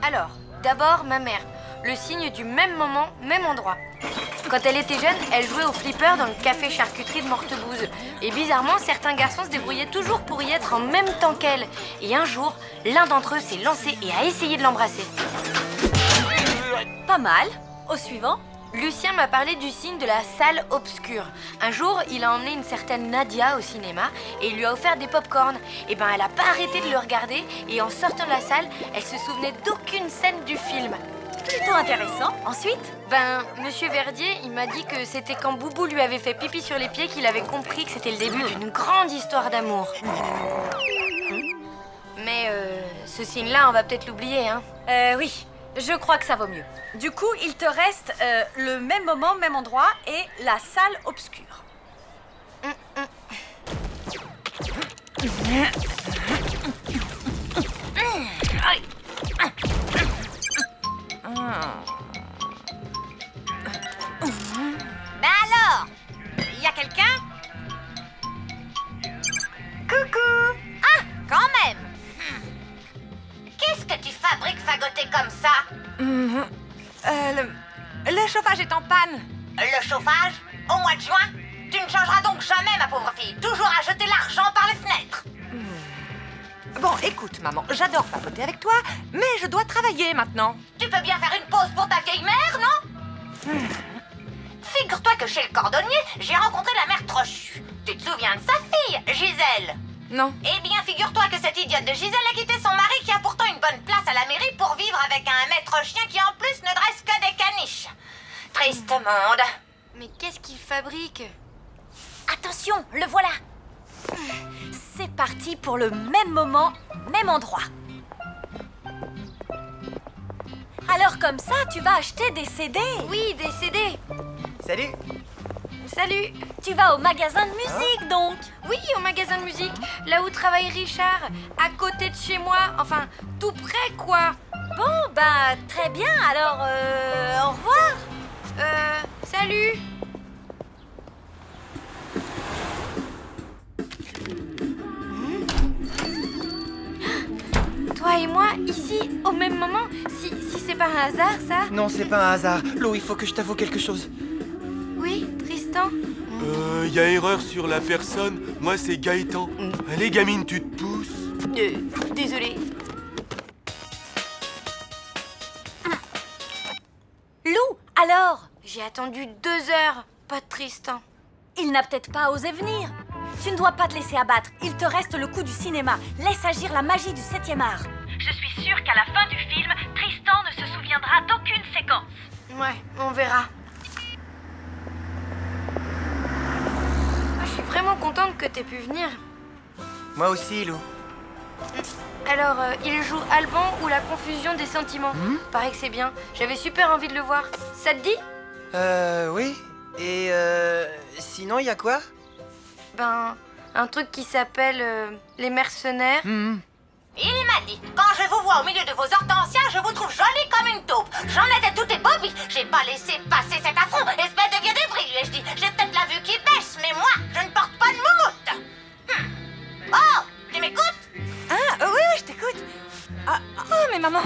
Alors, d'abord ma mère, le signe du même moment, même endroit. Quand elle était jeune, elle jouait au flipper dans le café charcuterie de Mortebouze. Et bizarrement, certains garçons se débrouillaient toujours pour y être en même temps qu'elle. Et un jour, l'un d'entre eux s'est lancé et a essayé de l'embrasser. Pas mal. Au suivant. Lucien m'a parlé du signe de la salle obscure. Un jour, il a emmené une certaine Nadia au cinéma et il lui a offert des pop-corn. Et ben, elle a pas arrêté de le regarder et en sortant de la salle, elle se souvenait d'aucune scène du film. Plutôt intéressant. Ensuite? Ben, Monsieur Verdier, il m'a dit que c'était quand Boubou lui avait fait pipi sur les pieds qu'il avait compris que c'était le début d'une grande histoire d'amour. Mais ce signe-là, on va peut-être l'oublier, hein? Oui. Je crois que ça vaut mieux. Du coup, il te reste le même moment, même endroit et la salle obscure. Ben alors, y a quelqu'un? Coucou! Ah, quand même! Qu'est-ce que tu fabriques fagoté comme ça? Le chauffage est en panne. Le chauffage? Au mois de juin? Tu ne changeras donc jamais, ma pauvre fille. Toujours à jeter l'argent par les fenêtres. Bon, écoute, maman, j'adore papoter avec toi, mais je dois travailler maintenant. Tu peux bien faire une pause pour ta vieille mère, non? Figure-toi que chez le cordonnier, j'ai rencontré la mère Trochu. Tu te souviens de sa fille, Gisèle? Non. Eh bien, figure-toi que cette idiote de Gisèle a quitté son mari qui a pourtant une bonne place à la mairie pour vivre avec un maître chien qui en plus ne dresse que des caniches. Triste monde. Mais qu'est-ce qu'il fabrique? Attention, le voilà. C'est parti pour le même moment, même endroit. Alors comme ça, tu vas acheter des CD? Oui, des CD. Salut. Salut. Tu vas au magasin de musique, donc? Oui, au magasin de musique, là où travaille Richard, à côté de chez moi, enfin, tout près, quoi. Bon, bah, très bien, alors, au revoir. Salut. Toi et moi, ici, au même moment, si c'est pas un hasard, ça? Non, c'est pas un hasard. Lou, il faut que je t'avoue quelque chose. Oui, Tristan? Y a erreur sur la personne. Moi, c'est Gaëtan. Allez, gamine, tu te pousses. Désolée. Lou, alors? J'ai attendu 2 heures, pas de Tristan. Il n'a peut-être pas osé venir. Tu ne dois pas te laisser abattre. Il te reste le coup du cinéma. Laisse agir la magie du 7e art. Je suis sûre qu'à la fin du film, Tristan ne se souviendra d'aucune séquence. Ouais, on verra. Je suis vraiment contente que t'aies pu venir. Moi aussi, Lou. Alors, il joue Alban ou la confusion des sentiments. Paraît que c'est bien. J'avais super envie de le voir. Ça te dit? Oui. Et sinon, y a quoi? Ben, un truc qui s'appelle les mercenaires. Il m'a dit, quand je vous vois au milieu de vos hortensias, je vous trouve jolie comme une taupe. J'en étais tout ébobie. J'ai pas laissé passer cet affront. Espèce de vieux débris, lui ai-je dit. J'ai peut-être la vue qui baisse, mais moi, je ne porte pas de moumoute. Oh, tu m'écoutes? Ah, oui, je t'écoute. Oh, mais maman,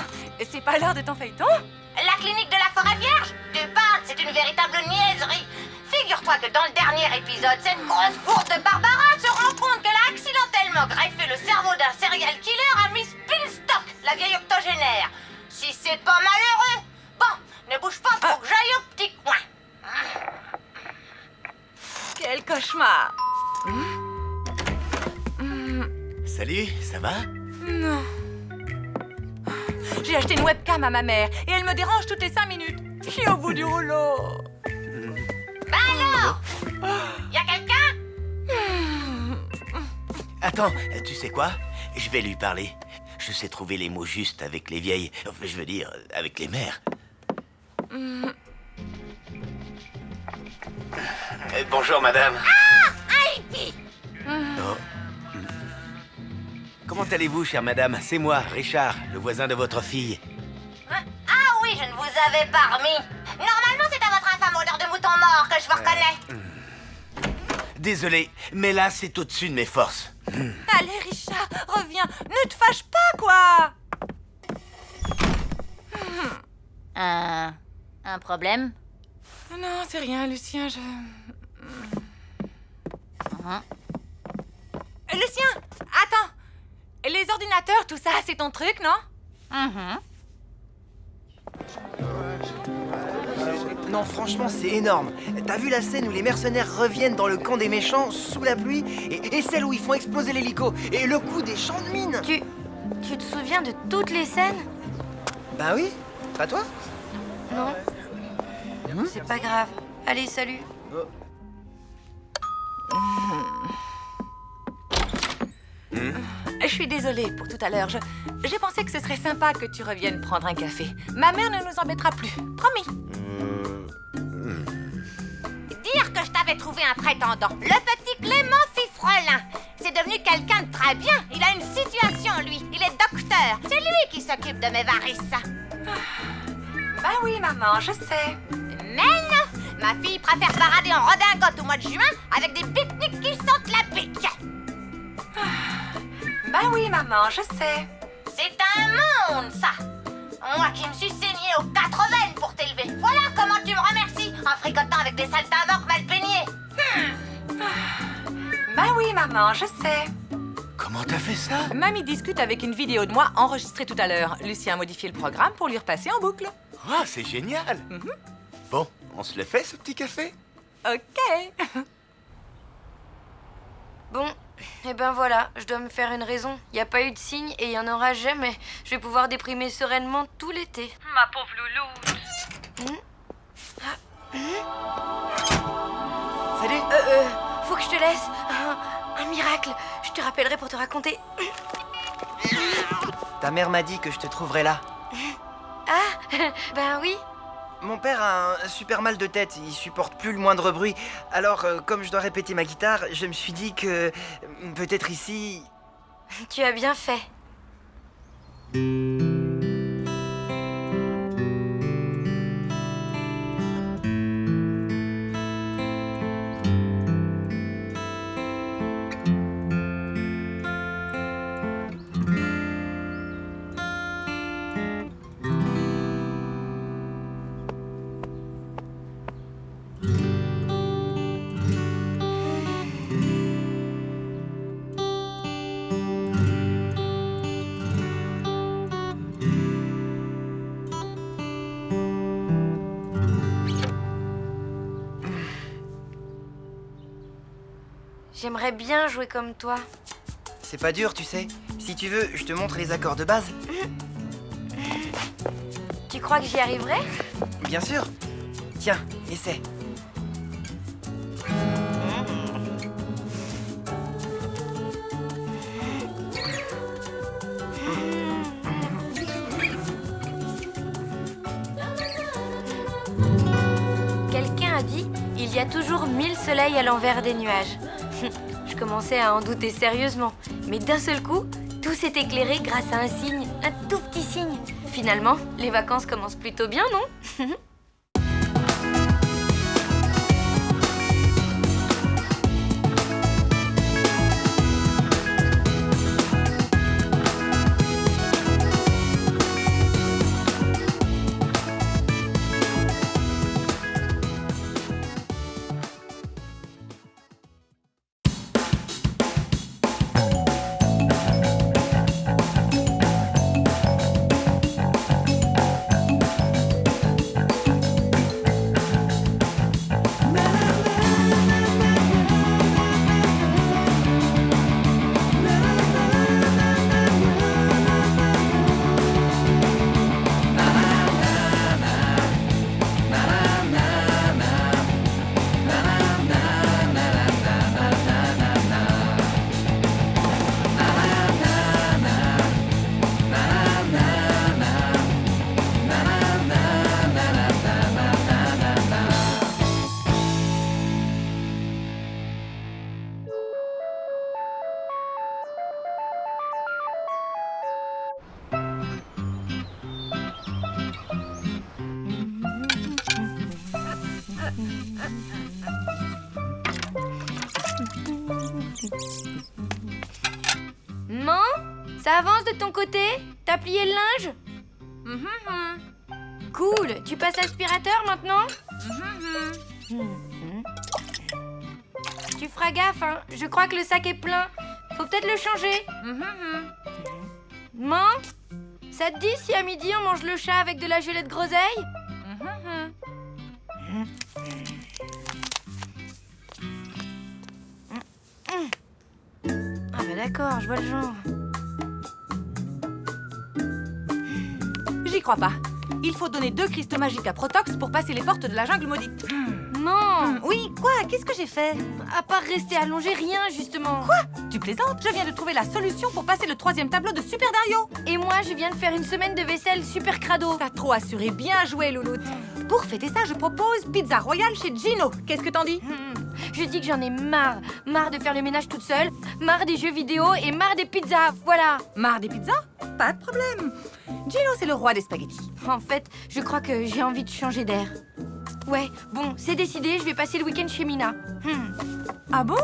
c'est pas l'heure de ton feuilleton? La clinique de la forêt vierge? Tu parles, c'est une véritable niaiserie. Figure-toi que dans le dernier épisode, cette grosse bourde de Barbara se rend compte qu'elle a accidentellement greffé le cerveau d'un serial killer à Miss Pinstock, la vieille octogénaire. Si c'est pas malheureux, bon, ne bouge pas pour que j'aille au petit coin. Quel cauchemar. Salut, ça va? Non. J'ai acheté une webcam à ma mère et elle me dérange toutes les 5 minutes. Je suis au bout du rouleau. Bah alors? Y a quelqu'un? Attends, tu sais quoi? Je vais lui parler. Je sais trouver les mots justes avec les vieilles... Enfin, je veux dire, avec les mères. Bonjour, madame. Ah, un hippie. Oh. Comment allez-vous, chère madame? C'est moi, Richard, le voisin de votre fille. Ah oui, je ne vous avais pas remis. Normalement, c'est à votre infâme odeur de mouton mort que je vous reconnais. Désolé, mais là, c'est au-dessus de mes forces. Allez, Richard, reviens. Ne te fâche pas, quoi. Un problème? Non, c'est rien, Lucien, Lucien, attends. Les ordinateurs, tout ça, c'est ton truc, non? Non, franchement, c'est énorme. T'as vu la scène où les mercenaires reviennent dans le camp des méchants sous la pluie et celle où ils font exploser l'hélico et le coup des champs de mine? Tu te souviens de toutes les scènes? Bah oui, pas toi? Non. C'est pas grave. Allez, salut. Je suis désolée pour tout à l'heure. J'ai pensé que ce serait sympa que tu reviennes prendre un café. Ma mère ne nous embêtera plus. Promis. Dire que je t'avais trouvé un prétendant. Le petit Clément Fifrelin. C'est devenu quelqu'un de très bien. Il a une situation, lui. Il est docteur. C'est lui qui s'occupe de mes varices. Bah oui, maman, je sais. Mais non! Ma fille préfère parader en redingote au mois de juin avec des pique-niques qui sentent la pique. Bah oui, maman, je sais. C'est un monde, ça. Moi qui me suis saignée aux 4 veines pour t'élever. Voilà comment tu me remercies, en fricotant avec des saltimbanques mal peignés. Bah oui, maman, je sais. Comment t'as fait ça? Mamie discute avec une vidéo de moi enregistrée tout à l'heure. Lucien a modifié le programme pour lui repasser en boucle. Ah, c'est génial. Bon, on se le fait, ce petit café? Ok. Bon, et ben voilà, je dois me faire une raison. Il n'y a pas eu de signe et il n'y en aura jamais. Je vais pouvoir déprimer sereinement tout l'été. Ma pauvre loulou. Salut. Faut que je te laisse. Un miracle. Je te rappellerai pour te raconter. Ta mère m'a dit que je te trouverais là. Ah, ben oui. Mon père a un super mal de tête, il supporte plus le moindre bruit. Alors, comme je dois répéter ma guitare, je me suis dit que peut-être ici... Tu as bien fait. J'aimerais bien jouer comme toi. C'est pas dur, tu sais. Si tu veux, je te montre les accords de base. Tu crois que j'y arriverai? Bien sûr. Tiens, essaie. Quelqu'un a dit, il y a toujours 1000 soleils à l'envers des nuages. Je commençais à en douter sérieusement, mais d'un seul coup, tout s'est éclairé grâce à un signe, un tout petit signe. Finalement, les vacances commencent plutôt bien, non? Ça avance de ton côté? T'as plié le linge? Cool. Tu passes l'aspirateur maintenant? Tu feras gaffe, hein. Je crois que le sac est plein. Faut peut-être le changer. Maman, ça te dit si à midi on mange le chat avec de la gelée de groseille? Ah bah d'accord, je vois le genre. J'y crois pas. Il faut donner 2 cristaux magiques à Protox pour passer les portes de la jungle maudite. Non. Oui, quoi? Qu'est-ce que j'ai fait? À part rester allongé, rien justement. Quoi? Tu plaisantes? Je viens de trouver la solution pour passer le 3e tableau de Super Dario. Et moi, je viens de faire une semaine de vaisselle super crado. T'as trop assuré, bien joué, Louloute. Pour fêter ça, je propose pizza royale chez Gino. Qu'est-ce que t'en dis? Je dis que j'en ai marre. Marre de faire le ménage toute seule, marre des jeux vidéo et marre des pizzas, voilà. Marre des pizzas? Pas de problème. Gino, c'est le roi des spaghettis. En fait, je crois que j'ai envie de changer d'air. Ouais, bon, c'est décidé, je vais passer le week-end chez Mina. Ah bon?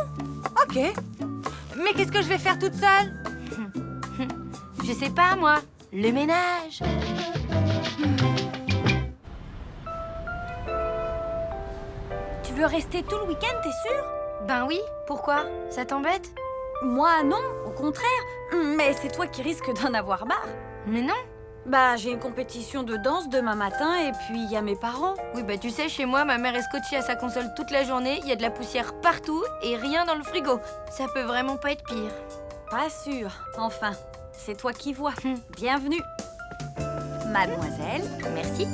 Ok. Mais qu'est-ce que je vais faire toute seule? Je sais pas, moi. Le ménage. Tu veux rester tout le week-end, t'es sûre? Ben oui, pourquoi? Ça t'embête? Moi, non, au contraire. Mais c'est toi qui risques d'en avoir marre. Mais non. Bah, j'ai une compétition de danse demain matin et puis il y a mes parents. Oui, bah tu sais, chez moi, ma mère est scotchée à sa console toute la journée, il y a de la poussière partout et rien dans le frigo. Ça peut vraiment pas être pire. Pas sûr. Enfin, c'est toi qui vois. Bienvenue. Mademoiselle. Merci.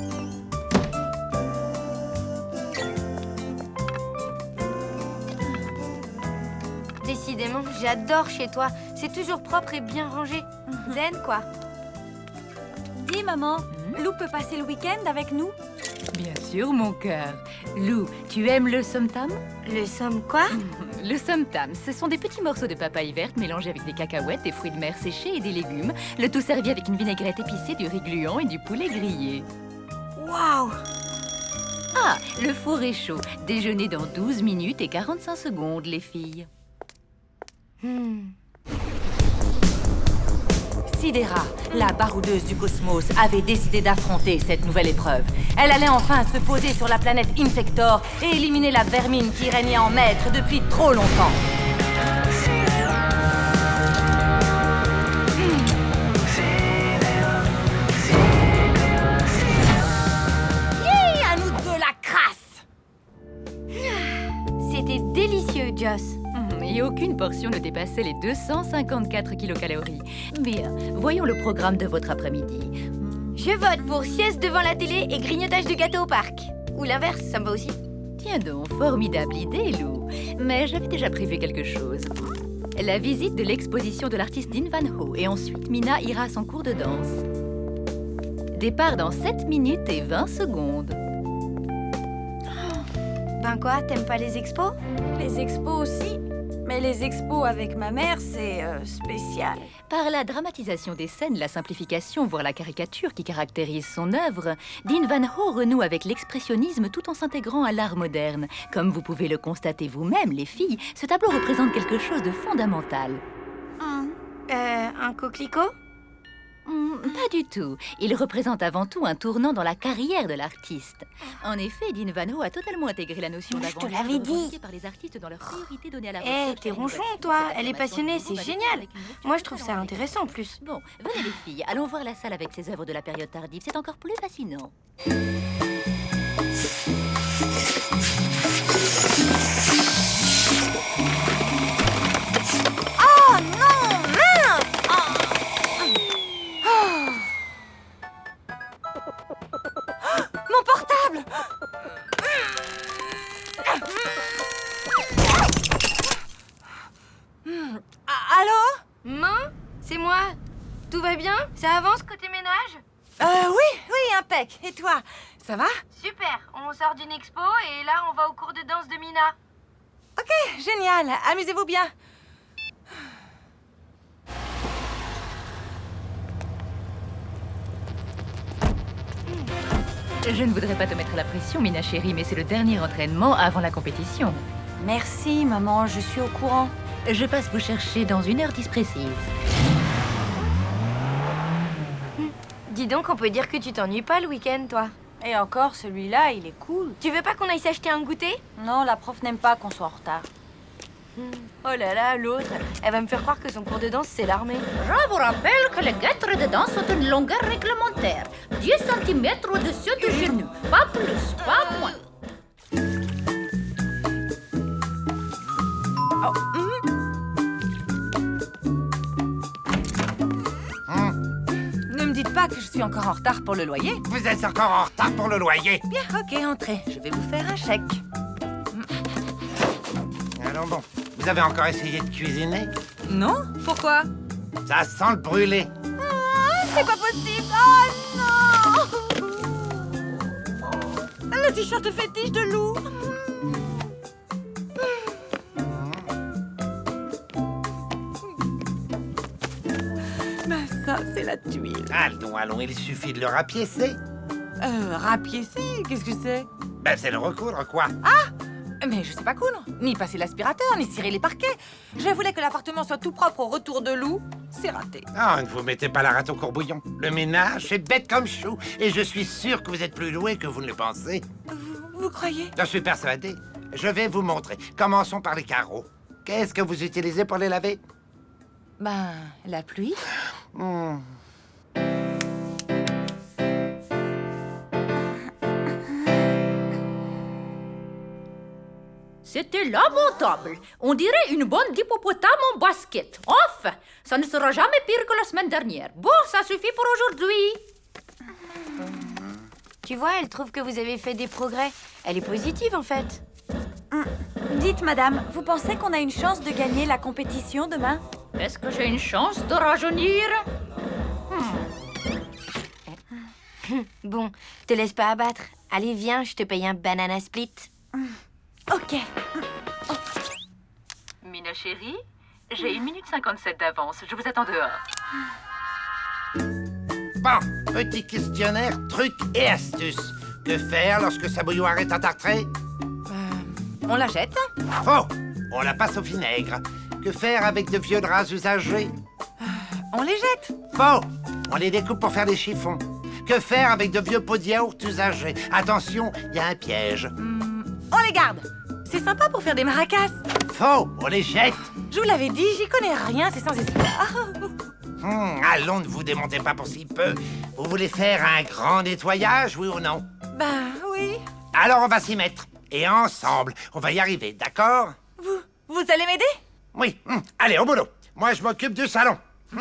Décidément, j'adore chez toi. C'est toujours propre et bien rangé. Zen, quoi. Dis, maman, Lou peut passer le week-end avec nous? Bien sûr, mon cœur. Lou, tu aimes le somtam? Le somme quoi? Le somtam, ce sont des petits morceaux de papaye verte mélangés avec des cacahuètes, des fruits de mer séchés et des légumes. Le tout servi avec une vinaigrette épicée, du riz gluant et du poulet grillé. Waouh! Ah, le four est chaud. Déjeuner dans 12 minutes et 45 secondes, les filles. Sidera, la baroudeuse du cosmos, avait décidé d'affronter cette nouvelle épreuve. Elle allait enfin se poser sur la planète Infector et éliminer la vermine qui régnait en maître depuis trop longtemps. Yeah, à nous deux la crasse! C'était délicieux, Joss. Et aucune portion ne dépassait les 254 kilocalories. Bien, voyons le programme de votre après-midi. Je vote pour sieste devant la télé et grignotage de gâteau au parc. Ou l'inverse, ça me va aussi. Tiens donc, formidable idée, Lou. Mais j'avais déjà prévu quelque chose. La visite de l'exposition de l'artiste Dean Van Ho. Et ensuite, Mina ira à son cours de danse. Départ dans 7 minutes et 20 secondes. Ben quoi, t'aimes pas les expos? Les expos aussi. Mais les expos avec ma mère, c'est spécial. Par la dramatisation des scènes, la simplification, voire la caricature qui caractérise son œuvre, Dean Van Ho renoue avec l'expressionnisme tout en s'intégrant à l'art moderne. Comme vous pouvez le constater vous-même, les filles, ce tableau représente quelque chose de fondamental. Un coquelicot? Pas du tout. Il représente avant tout un tournant dans la carrière de l'artiste. En effet, Dean Van Ho a totalement intégré la notion Je te l'avais dit. par les artistes dans leur priorité donnée à la Eh, t'es ronchon, toi. Elle est passionnée, c'est génial. Moi, je trouve ça intéressant, en plus. Bon, venez les filles, allons voir la salle avec ses œuvres de la période tardive. C'est encore plus fascinant. Oh non, mince! Mon portable! Allô? Maman? C'est moi. Tout va bien? Ça avance côté ménage? Oui, impec. Et toi? Ça va? Super. On sort d'une expo et là, on va au cours de danse de Mina. Ok, génial. Amusez-vous bien. Je ne voudrais pas te mettre la pression, Mina chérie, mais c'est le dernier entraînement avant la compétition. Merci, maman, je suis au courant. Je passe vous chercher dans 1h10 précise. Dis donc, on peut dire que tu t'ennuies pas le week-end, toi. Et encore, celui-là, il est cool. Tu veux pas qu'on aille s'acheter un goûter? Non, la prof n'aime pas qu'on soit en retard. Oh là là, l'autre, elle va me faire croire que son cours de danse, c'est l'armée. Je vous rappelle que les guêtres de danse ont une longueur réglementaire. 10 cm au-dessus du genou. Pas plus, pas moins. Ne me dites pas que je suis encore en retard pour le loyer. Vous êtes encore en retard pour le loyer. Bien, ok, entrez. Je vais vous faire un chèque. Alors bon, vous avez encore essayé de cuisiner? Non? Pourquoi? Ça sent le brûlé. Ah, c'est pas possible. Oh non! Le t-shirt fétiche de loup. Ben ça, c'est la tuile. Allons, allons, il suffit de le rapiécer. Rapiécer? Qu'est-ce que c'est? Ben c'est le recoudre, quoi. Ah! Mais je sais pas coudre. Ni passer l'aspirateur, ni cirer les parquets. Je voulais que l'appartement soit tout propre au retour de loup. C'est raté. Ah, ne vous mettez pas la rate au courbouillon. Le ménage, c'est bête comme chou. Et je suis sûr que vous êtes plus doué que vous ne le pensez. Vous croyez? Je suis persuadé. Je vais vous montrer. Commençons par les carreaux. Qu'est-ce que vous utilisez pour les laver? Ben, la pluie. C'était lamentable. On dirait une bande d'hippopotames en basket. Enfin, ça ne sera jamais pire que la semaine dernière. Bon, ça suffit pour aujourd'hui. Tu vois, elle trouve que vous avez fait des progrès. Elle est positive, en fait. Dites, madame, vous pensez qu'on a une chance de gagner la compétition demain? Est-ce que j'ai une chance de rajeunir? Bon, te laisse pas abattre. Allez, viens, je te paye un banana split. Ok. Mina chérie, j'ai 1 minute 57 d'avance. Je vous attends dehors. Bon, petit questionnaire, trucs et astuces. Que faire lorsque sa bouilloire est entartrée? On la jette. Faux! On la passe au vinaigre. Que faire avec de vieux draps usagés? On les jette. Faux! On les découpe pour faire des chiffons. Que faire avec de vieux pots de yaourt usagés? Attention, il y a un piège. On les garde. C'est sympa pour faire des maracas. Faux! On les jette. Je vous l'avais dit, j'y connais rien, c'est sans espoir. Allons, ne vous démontez pas pour si peu. Vous voulez faire un grand nettoyage, oui ou non? Ben oui. Alors on va s'y mettre. Et ensemble, on va y arriver, d'accord? Vous allez m'aider? Oui. Allez, au boulot. Moi, je m'occupe du salon. Et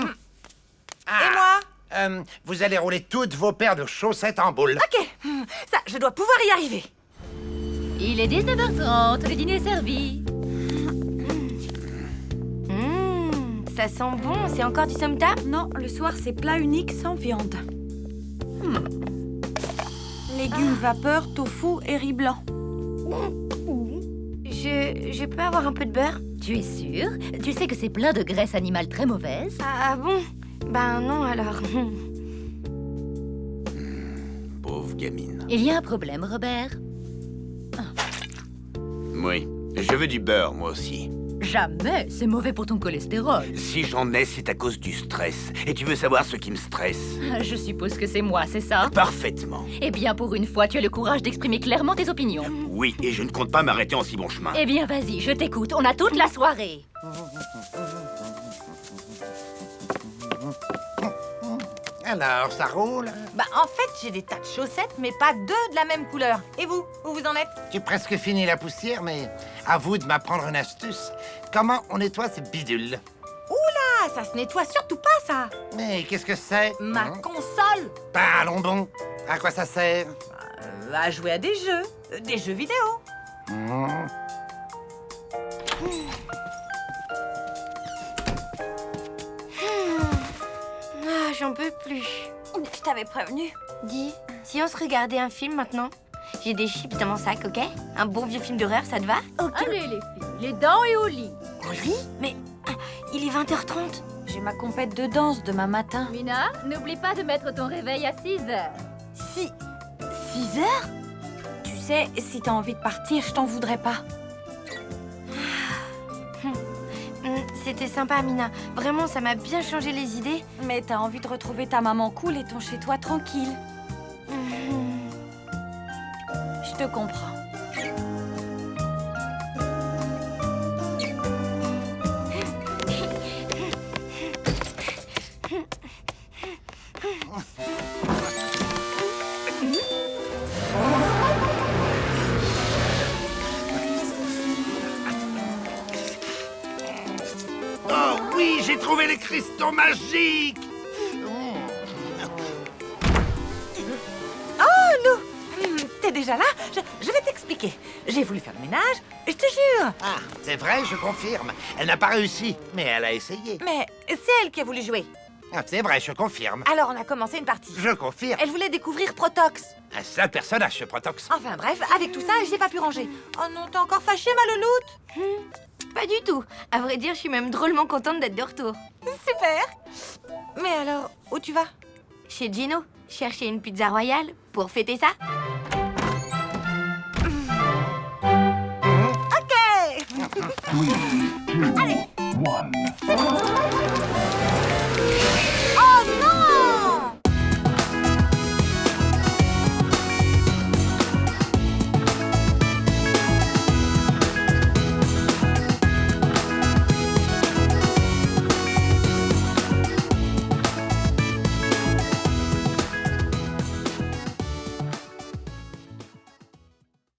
moi? Vous allez rouler toutes vos paires de chaussettes en boule. Ok. Ça, je dois pouvoir y arriver. Il est 19h30, le dîner est servi. Ça sent bon, c'est encore du somta? Non, le soir, c'est plat unique sans viande. Légumes vapeur, tofu et riz blanc. Je peux avoir un peu de beurre? Tu es sûre? Tu sais que c'est plein de graisse animale très mauvaise. Ah bon? Ben non alors. Pauvre gamine. Il y a un problème, Robert. Oui, je veux du beurre, moi aussi. Jamais, c'est mauvais pour ton cholestérol. Si j'en ai, c'est à cause du stress. Et tu veux savoir ce qui me stresse? Je suppose que c'est moi, c'est ça? Parfaitement. Eh bien, pour une fois, tu as le courage d'exprimer clairement tes opinions. Oui, et je ne compte pas m'arrêter en si bon chemin. Eh bien, vas-y, je t'écoute, on a toute la soirée. Alors, ça roule? Bah, en fait, j'ai des tas de chaussettes, mais pas deux de la même couleur. Et vous? Où vous en êtes? J'ai presque fini la poussière, mais à vous de m'apprendre une astuce. Comment on nettoie ces bidules? Oula, ça se nettoie surtout pas, ça. Mais qu'est-ce que c'est? Ma console. Allons bon. À quoi ça sert? À jouer à des jeux vidéo. Ah, j'en peux plus. Je t'avais prévenu. Dis, si on se regardait un film maintenant? J'ai des chips dans mon sac, ok? Un bon vieux film d'horreur, ça te va? Allez, les filles, les dents et au lit. Au lit? Mais il est 20h30. J'ai ma compète de danse demain matin. Mina, n'oublie pas de mettre ton réveil à 6h. 6h? Tu sais, si t'as envie de partir, je t'en voudrais pas. C'est c'était sympa, Amina. Vraiment, ça m'a bien changé les idées. Mais t'as envie de retrouver ta maman cool et ton chez-toi tranquille. Je te comprends. Oh oui, j'ai trouvé les cristaux magiques. Oh, Lou, t'es déjà là? Je vais t'expliquer. J'ai voulu faire le ménage, je te jure. Ah, c'est vrai, je confirme. Elle n'a pas réussi, mais elle a essayé. Mais c'est elle qui a voulu jouer. Ah, c'est vrai, je confirme. Alors on a commencé une partie. Je confirme. Elle voulait découvrir Protox. Un sale personnage, ce Protox. Enfin bref, avec tout ça, j'ai pas pu ranger. Oh non, t'es encore fâchée, ma louloute? Pas du tout. À vrai dire, je suis même drôlement contente d'être de retour. Super. Mais alors, où tu vas? Chez Gino, chercher une pizza royale pour fêter ça. Ok. Allez.